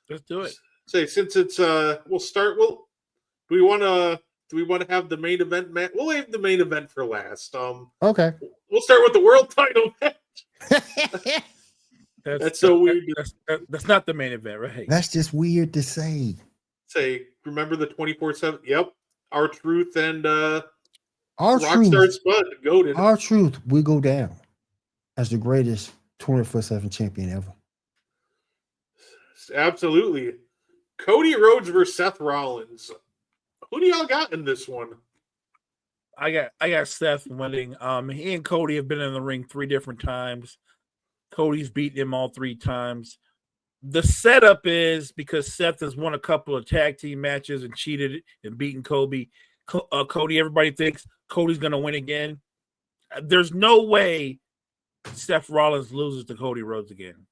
Let's do it. Since it's we'll start. Do we want to have the main event match? We'll leave the main event for last. Okay. We'll start with the world title match. That's so weird. That's not the main event, right? That's just weird to say. Remember the 24/7? Yep. R-Truth and Rockstar Spud goated. R-Truth will go down as the greatest 24/7 champion ever. Absolutely. Cody Rhodes versus Seth Rollins. Who do y'all got in this one? I got Seth winning. He and Cody have been in the ring 3 different times. Cody's beaten him all 3 times. The setup is because Seth has won a couple of tag team matches and cheated and beaten Cody. Everybody thinks Cody's going to win again. There's no way Seth Rollins loses to Cody Rhodes again.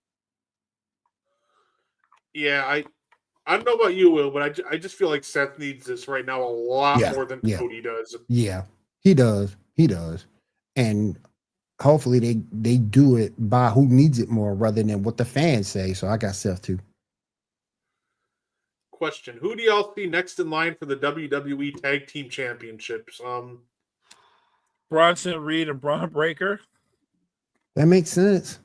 Yeah, I don't know about you, Will, but I just feel like Seth needs this right now a lot more than Cody does. Yeah, he does. He does. And hopefully they do it by who needs it more rather than what the fans say. So I got Seth too. Question: who do y'all see next in line for the WWE Tag Team Championships? Bronson Reed and Braun Breaker. That makes sense.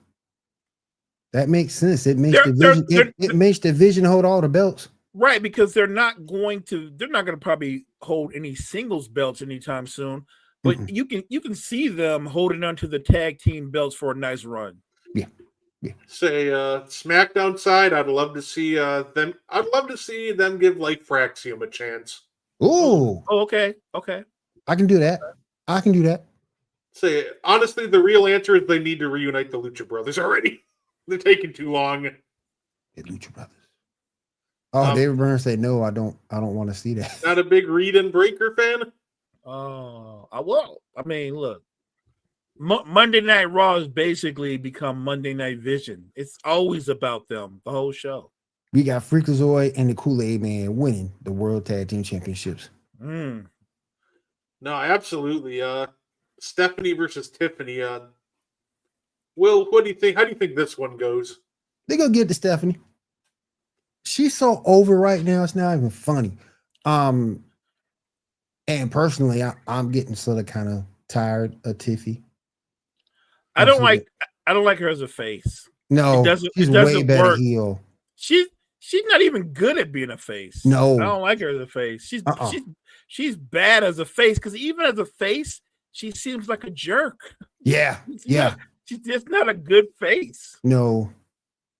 It makes it makes the Vision hold all the belts. Right, because they're not going to probably hold any singles belts anytime soon. But you can see them holding onto the tag team belts for a nice run. Yeah. Say SmackDown side, I'd love to see them. I'd love to see them give like Fraxium a chance. Ooh. Oh, okay. I can do that. Say honestly, the real answer is they need to reunite the Lucha Brothers already. They're taking too long. The Lucha Brothers. Oh, David Byrne said no. I don't want to see that. Not a big Reed and Breaker fan. Oh, I will. I mean, look, Monday Night Raw has basically become Monday Night Vision. It's always about them, the whole show. We got Freakazoid and the Kool-Aid Man winning the World Tag Team Championships. No, absolutely. Stephanie versus Tiffany. Will, what do you think? How do you think this one goes? They're gonna get to Stephanie. She's so over right now, it's not even funny. And personally, I'm getting sort of kind of tired of Tiffy. I don't like her as a face. No, she's way better work. heel. She's not even good at being a face. No, I don't like her as a face. She's bad as a face because even as a face, she seems like a jerk. Yeah, She's just not a good face. No,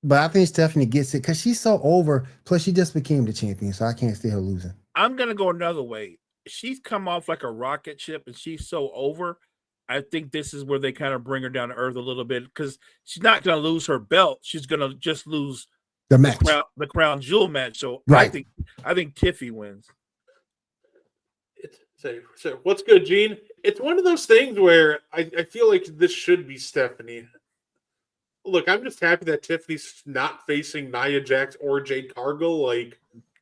but I think Stephanie gets it because she's so over. Plus, she just became the champion, so I can't see her losing. I'm gonna go another way. She's come off like a rocket ship, and she's so over. I think this is where they kind of bring her down to earth a little bit because she's not gonna lose her belt. She's gonna just lose the match, the crown jewel match. So right. I think Tiffy wins. So what's good, Gene? It's one of those things where I feel like this should be Stephanie. Look, I'm just happy that Tiffany's not facing Nia Jax or Jade Cargill. Like,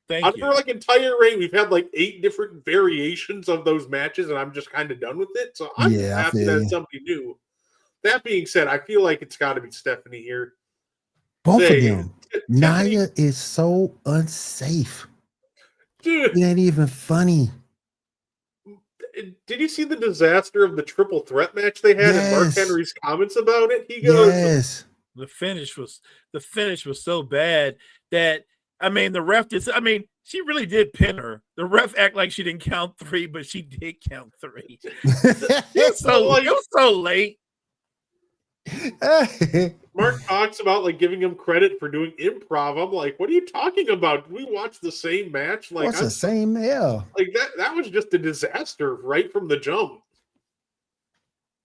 Thank you. For like entire reign, we've had like 8 different variations of those matches, and I'm just kind of done with it. So I'm happy that it's somebody new. That being said, I feel like it's got to be Stephanie here. Both of them. Nia is so unsafe. Dude, it ain't even funny. Did you see the disaster of the triple threat match they had and Mark Henry's comments about it? He goes, the finish was so bad that the ref she really did pin her. The ref act like she didn't count 3, but she did count 3. It was so late. Mark talks about like giving him credit for doing improv. I'm like, what are you talking about? Did we watch the same match? Like, what's the same? Yeah, like that was just a disaster right from the jump.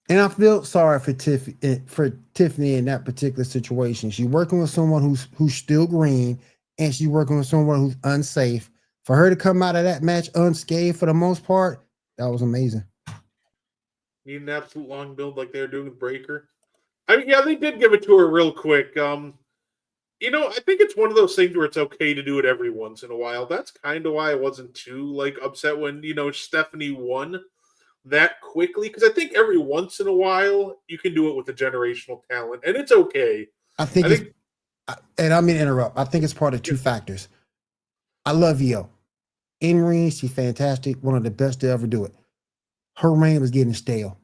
And I feel sorry for Tiffany in that particular situation. She's working with someone who's still green, and she's working with someone who's unsafe. For her to come out of that match unscathed for the most part, that was amazing. Need an absolute long build like they were doing with Breaker. I mean, yeah, they did give it to her real quick. I think it's one of those things where it's okay to do it every once in a while. That's kind of why I wasn't too upset when Stephanie won that quickly, because I think every once in a while you can do it with a generational talent, and it's okay. I think and I'm gonna interrupt. I think it's part of 2 factors. I love Io. In ring, she's fantastic. One of the best to ever do it. Her reign was getting stale.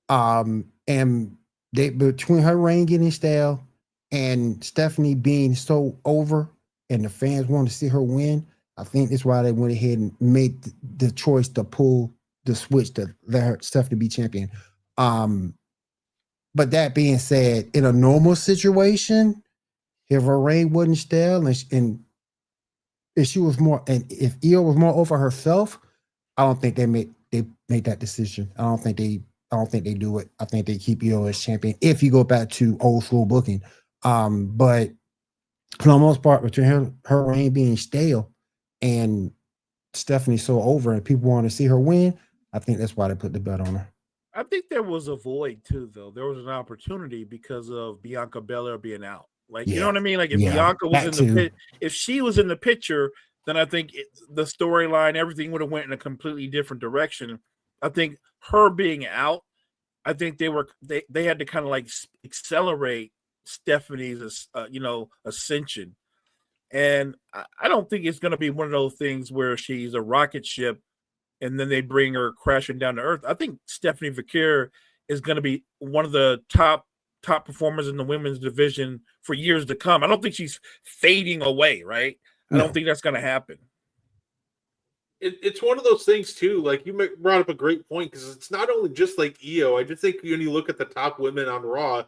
And between her reign getting stale and Stephanie being so over and the fans want to see her win, I think that's why they went ahead and made the choice to pull the switch to let her Stephanie be champion. But that being said, in a normal situation, if her reign wasn't stale and if she was more, and if Io was more over herself, I don't think they make that decision. I don't think they do it. I think they keep Io as champion if you go back to old school booking. But for the most part, between her reign being stale and Stephanie so over and people want to see her win, I think that's why they put the bet on her. I think there was a void too, though. There was an opportunity because of Bianca Belair being out. Like, you know what I mean? Like, if Bianca was in the pit, if she was in the picture, then I think the storyline, everything would have went in a completely different direction. I think her being out, I think they had to kind of like accelerate Stephanie's ascension. And I don't think it's going to be one of those things where she's a rocket ship and then they bring her crashing down to earth. I think Stephanie Vaquer is going to be one of the top performers in the women's division for years to come. I don't think she's fading away, right? I don't think that's going to happen. It's one of those things too. Like, you brought up a great point, because it's not only just like Io. I just think when you look at the top women on Raw,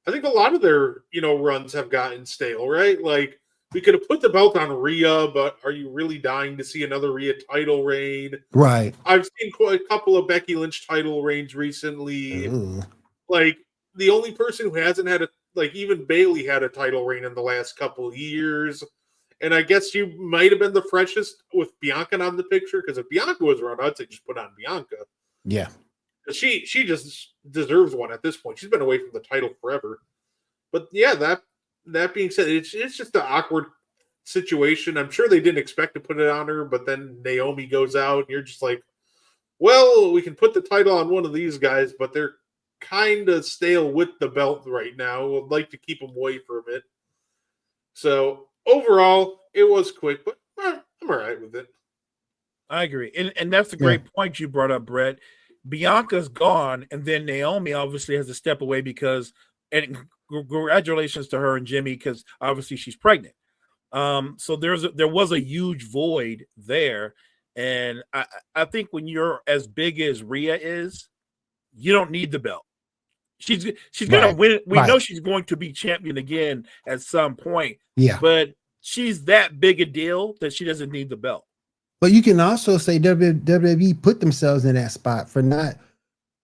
I think a lot of their runs have gotten stale, right? Like, we could have put the belt on Rhea, but are you really dying to see another Rhea title reign? Right. I've seen quite a couple of Becky Lynch title reigns recently. Ooh. Like, the only person who hasn't had even Bayley had a title reign in the last couple of years. And I guess you might have been the freshest with Bianca on the picture, because if Bianca was around, I'd say just put on Bianca. Yeah. She just deserves one at this point. She's been away from the title forever. But yeah, that being said, it's just an awkward situation. I'm sure they didn't expect to put it on her, but then Naomi goes out, and you're just like, well, we can put the title on one of these guys, but they're kind of stale with the belt right now. Would like to keep them away from it. So overall, it was quick, but I'm all right with it. I agree. And that's a great point you brought up, Brett. Bianca's gone, and then Naomi obviously has to step away because, and congratulations to her and Jimmy, because obviously she's pregnant. So there was a huge void there. And I think when you're as big as Rhea is, you don't need the belt. She's gonna win. We know she's going to be champion again at some point. Yeah. But she's that big a deal that she doesn't need the belt. But you can also say WWE put themselves in that spot for not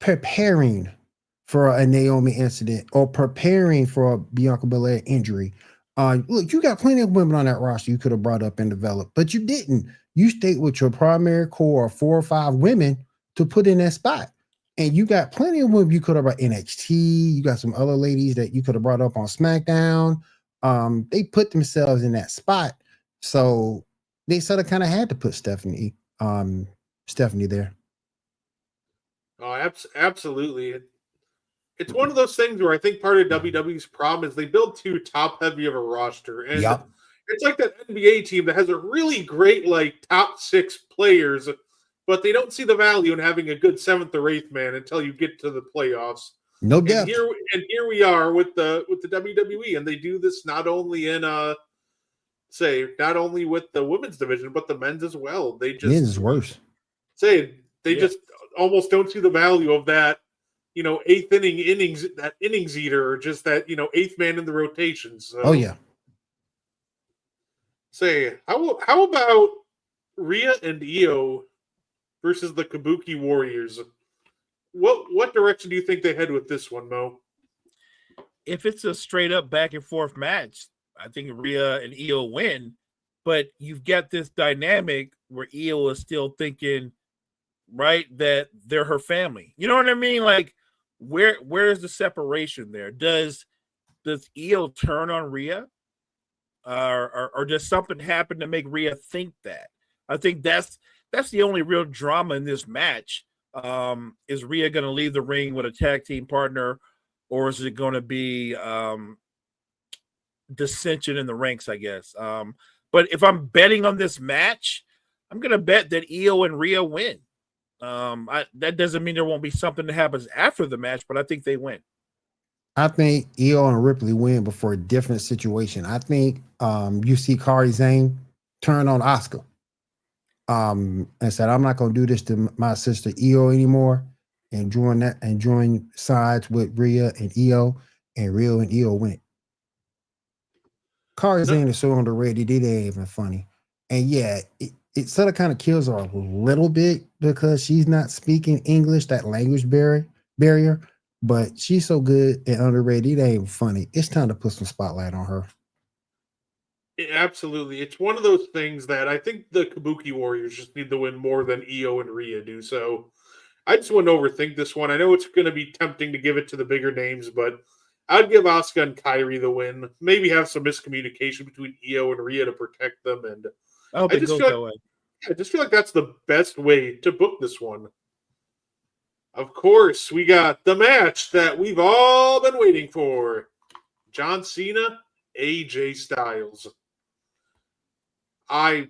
preparing for a Naomi incident or preparing for a Bianca Belair injury. Look, you got plenty of women on that roster you could have brought up and developed, but you didn't. You stayed with your primary core of 4 or 5 women to put in that spot. And you got plenty of women you could have brought NXT. You got some other ladies that you could have brought up on SmackDown. They put themselves in that spot. So they sort of kind of had to put Stephanie there. Oh, absolutely. It's one of those things where I think part of WWE's problem is they build too top heavy of a roster. And it's like that NBA team that has a really great, top 6 players, but they don't see the value in having a good 7th or 8th man until you get to the playoffs. No depth. And here we are with the WWE, and they do this not only in not only with the women's division, but the men's as well. They just men's is worse. Just almost don't see the value of that, 8th innings, that innings eater, or just that, 8th man in the rotation. So, oh yeah. How about Rhea and Io versus the Kabuki Warriors? What direction do you think they head with this one, Mo? If it's a straight up back and forth match, I think Rhea and Io win. But you've got this dynamic where Io is still thinking, right, that they're her family. You know what I mean? Like, where's the separation there? Does Io turn on Rhea? Or does something happen to make Rhea think that? I think that's the only real drama in this match. Is Rhea going to leave the ring with a tag team partner, or is it going to be dissension in the ranks, I guess? But if I'm betting on this match, I'm going to bet that Io and Rhea win. That doesn't mean there won't be something that happens after the match, but I think they win. I think Io and Ripley win before a different situation. I think you see Kairi Sane turn on Asuka and said, I'm not going to do this to my sister Io anymore, and join sides with Rhea and Io, and Rhea and Io win. Kairi Sane is so underrated, it ain't even funny. And yeah, it sort of kind of kills her a little bit because she's not speaking English, that language barrier. But she's so good and underrated. It ain't funny. It's time to put some spotlight on her. Absolutely. It's one of those things that I think the Kabuki Warriors just need to win more than Io and Rhea do. So I just wouldn't overthink this one. I know it's going to be tempting to give it to the bigger names, but I'd give Asuka and Kairi the win. Maybe have some miscommunication between Io and Rhea to protect them. And I just feel like that's the best way to book this one. Of course, we got the match that we've all been waiting for. John Cena, AJ Styles. I've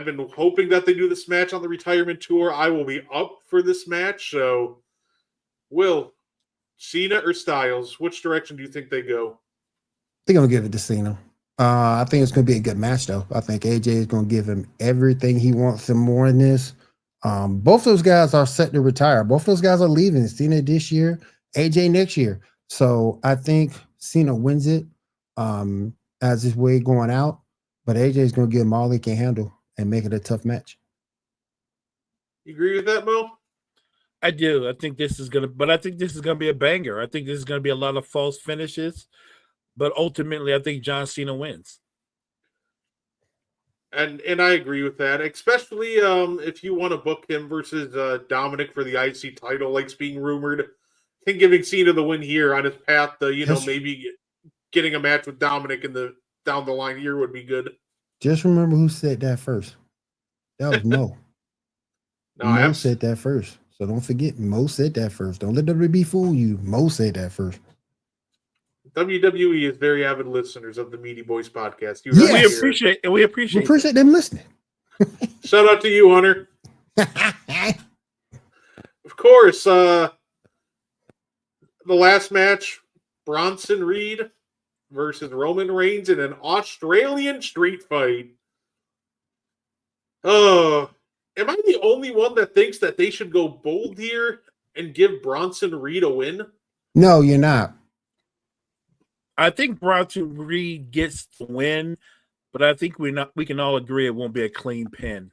been hoping that they do this match on the retirement tour. I will be up for this match. So, Will, Cena or Styles, which direction do you think they go? I think I'm gonna give it to Cena. I think it's gonna be a good match, though. I think AJ is gonna give him everything he wants and more in this. Both those guys are set to retire. Both those guys are leaving. Cena this year, AJ next year. So I think Cena wins it as his way going out. But AJ is going to give him all he can handle and make it a tough match. You agree with that, Mo? I do. I think this is going to be a banger. I think this is going to be a lot of false finishes. But ultimately, I think John Cena wins. And I agree with that, especially if you want to book him versus Dominic for the IC title, like it's being rumored. I think giving Cena the win here on his path to, maybe getting a match with Dominic in the down the line here would be good. Just remember who said that first. That was Mo. Mo said that first. So don't forget, Mo said that first. Don't let WWE fool you. Mo said that first. WWE is very avid listeners of the Meaty Boyz podcast. We appreciate them listening. Shout out to you, Hunter. Of course, the last match, Bronson Reed versus Roman Reigns in an Australian street fight. Am I the only one that thinks that they should go bold here and give Bronson Reed a win? No, you're not. I think Bronson Reed gets the win, but I think we can all agree it won't be a clean pin.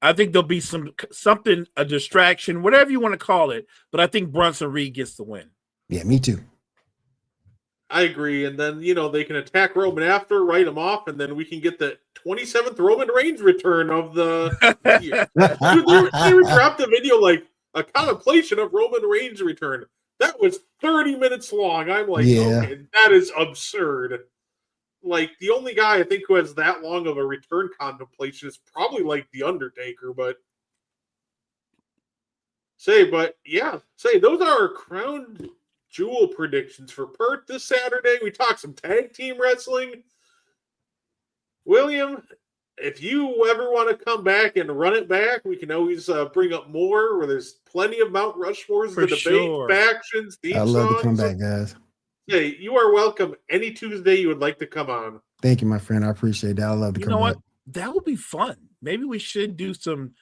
I think there'll be something, a distraction, whatever you want to call it, but I think Bronson Reed gets the win. Yeah, me too. I agree. And then, they can attack Roman after, write him off, and then we can get the 27th Roman Reigns return of the year. They dropped a video like a contemplation of Roman Reigns return. That was 30 minutes long. I'm like, okay, that is absurd. Like, the only guy I think who has that long of a return contemplation is probably like The Undertaker, but those are our crown jewel predictions for Perth this Saturday. We talked some tag team wrestling. William, if you ever want to come back and run it back, we can always bring up more where there's plenty of Mount Rushmores, the debate, factions, theme songs. I love to come back, guys. Hey, you are welcome any Tuesday you would like to come on. Thank you, my friend. I appreciate that. I love to come back. You know what? That would be fun. Maybe we should do some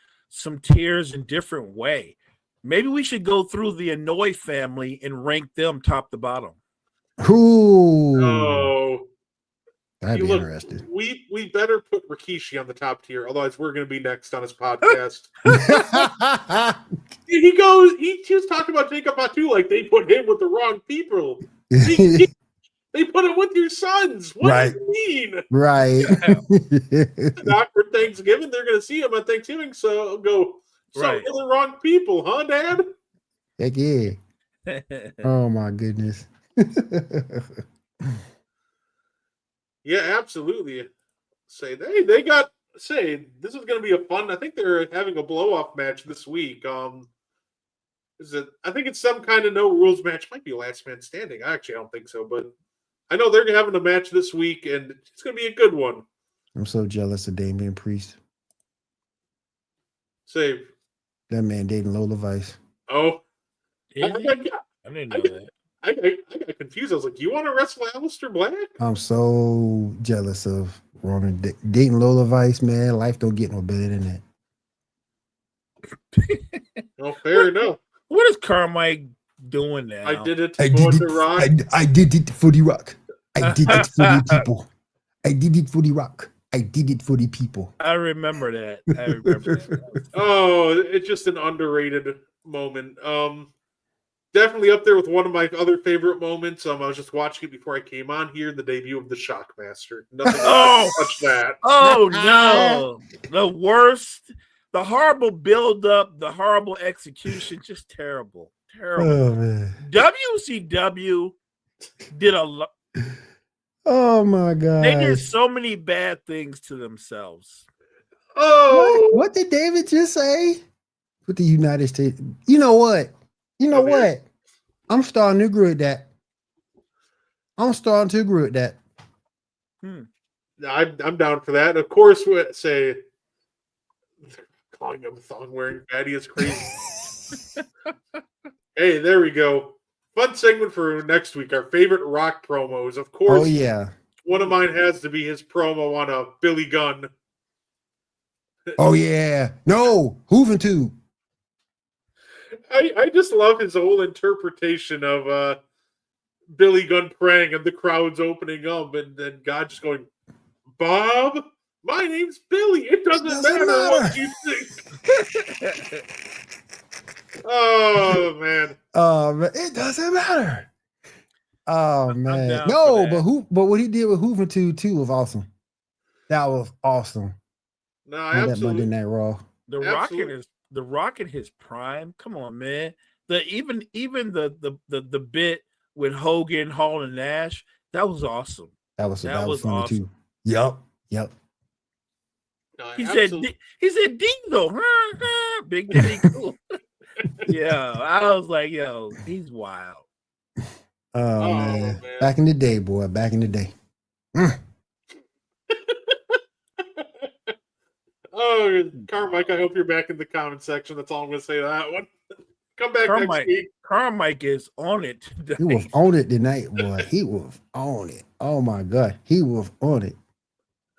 tiers in different way. Maybe we should go through the Anoy family and rank them top to bottom. Ooh. Oh. I'd be interested. We better put Rikishi on the top tier, otherwise we're going to be next on his podcast. He was talking about Jacob Fatu like they put him with the wrong people. They put him with your sons. What does it mean? Right. Not for Thanksgiving. They're going to see him on Thanksgiving, so go. So you're the wrong people, huh, Dad? Heck yeah. Oh my goodness. Yeah, absolutely. They got this is going to be a fun. I think they're having a blow-off match this week. I think it's some kind of no rules match. Might be last man standing. I don't think so, but I know they're having a match this week, and it's going to be a good one. I'm so jealous of Damian Priest. Save. That man dating Lola Vice. Oh. I didn't know that. I got confused. I was like, you want to wrestle Aleister Black? I'm so jealous of Roman dating Lola Vice, man. Life don't get no better than that. Well, fair enough. What is Carmike doing now? I did it for the Rock. I did it for the Rock. I did it for the people. I did it for the Rock. I did it for the people. I remember that. Oh, it's just an underrated moment. Definitely up there with one of my other favorite moments. I was just watching it before I came on here, the debut of the Shockmaster. Nothing touch that. Oh no. The worst, the horrible build-up, the horrible execution, just terrible. Terrible. Oh man. WCW did a lot. Oh my god. They did so many bad things to themselves. Oh, what did David just say? With the United States. You know what? I'm starting to agree with that. I'm down for that. Of course, we say calling him a thong wearing fatty is crazy. Hey, there we go. Fun segment for next week. Our favorite Rock promos. Of course. Oh yeah. One of mine has to be his promo on a Billy Gunn. Oh yeah. No, Hooven too. I just love his whole interpretation of Billy Gunn praying and the crowd's opening up, and then God just going, Bob, my name's Billy. It doesn't matter what you think. Oh man. It doesn't matter. Oh man. No, but what he did with Hooven too was awesome. That was awesome. No, That Monday Night Raw. The Rock in his prime. Come on, man. Even the bit with Hogan, Hall, and Nash, that was awesome. That was funny awesome too. Yep. No, he said Dingo, Big Daddy Cool. Yeah, I was like, yo, he's wild. Oh man. Back in the day, boy. Back in the day. Oh, Carmike, I hope you're back in the comment section. That's all I'm going to say to that one. Come back next week. Carmike is on it today. He was on it tonight, boy. He was on it. Oh my God. He was on it.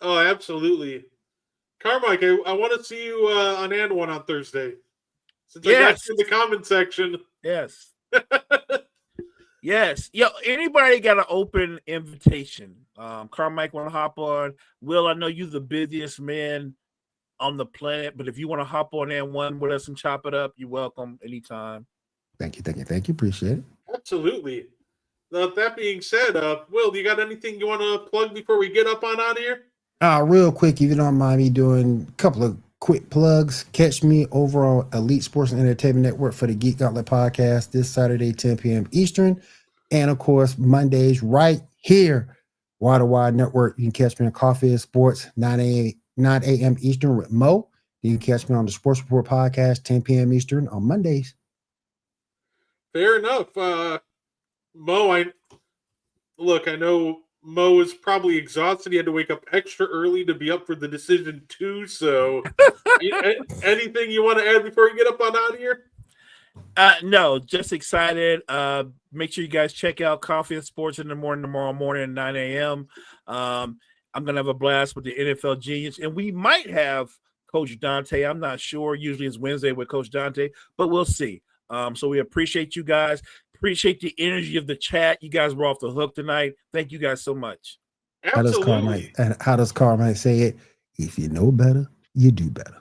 Oh, absolutely. Carmike, I want to see you on And One on Thursday. Since I got you in the comment section. Yes. Yes. Yo, anybody got an open invitation? Carmike want to hop on. Will, I know you're the busiest man on the planet, but if you want to hop on And One with us and chop it up, you're welcome anytime. Thank you. Appreciate it. Absolutely. Now, that being said, Will, do you got anything you want to plug before we get up on out of here? Real quick, if you don't mind me doing a couple of quick plugs, catch me over on Elite Sports and Entertainment Network for the Geek Outlet podcast this Saturday, 10 p.m. Eastern. And of course, Mondays right here, Wide Wide Network. You can catch me on Coffee and Sports, 9 a.m. Eastern with Mo. You can catch me on the Sports Report podcast, 10 p.m. Eastern on Mondays. Fair enough. Mo, I know Mo is probably exhausted. He had to wake up extra early to be up for the decision too. So, anything you want to add before you get up on out of here? No, just excited. Make sure you guys check out Coffee and Sports in the morning tomorrow morning at 9 a.m. I'm going to have a blast with the NFL Genius, and we might have Coach Dante. I'm not sure. Usually it's Wednesday with Coach Dante, but we'll see. So we appreciate you guys. Appreciate the energy of the chat. You guys were off the hook tonight. Thank you guys so much. Absolutely. How does Carmike say it? If you know better, you do better.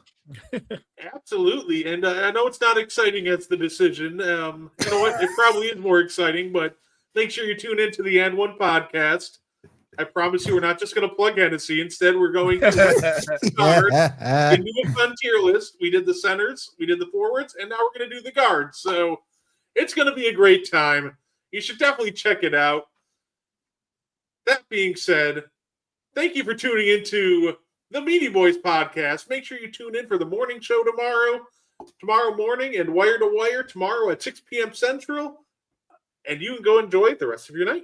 Absolutely. And I know it's not exciting as the decision. You know what? It probably is more exciting, but make sure you tune into the And One podcast. I promise you, we're not just going to plug Hennessy. Instead, we're going to start and do a fun tier list. We did the centers, we did the forwards, and now we're going to do the guards. So it's going to be a great time. You should definitely check it out. That being said, thank you for tuning into the Meaty Boyz podcast. Make sure you tune in for the morning show tomorrow morning, and Wire to Wire tomorrow at 6 p.m. Central. And you can go enjoy the rest of your night.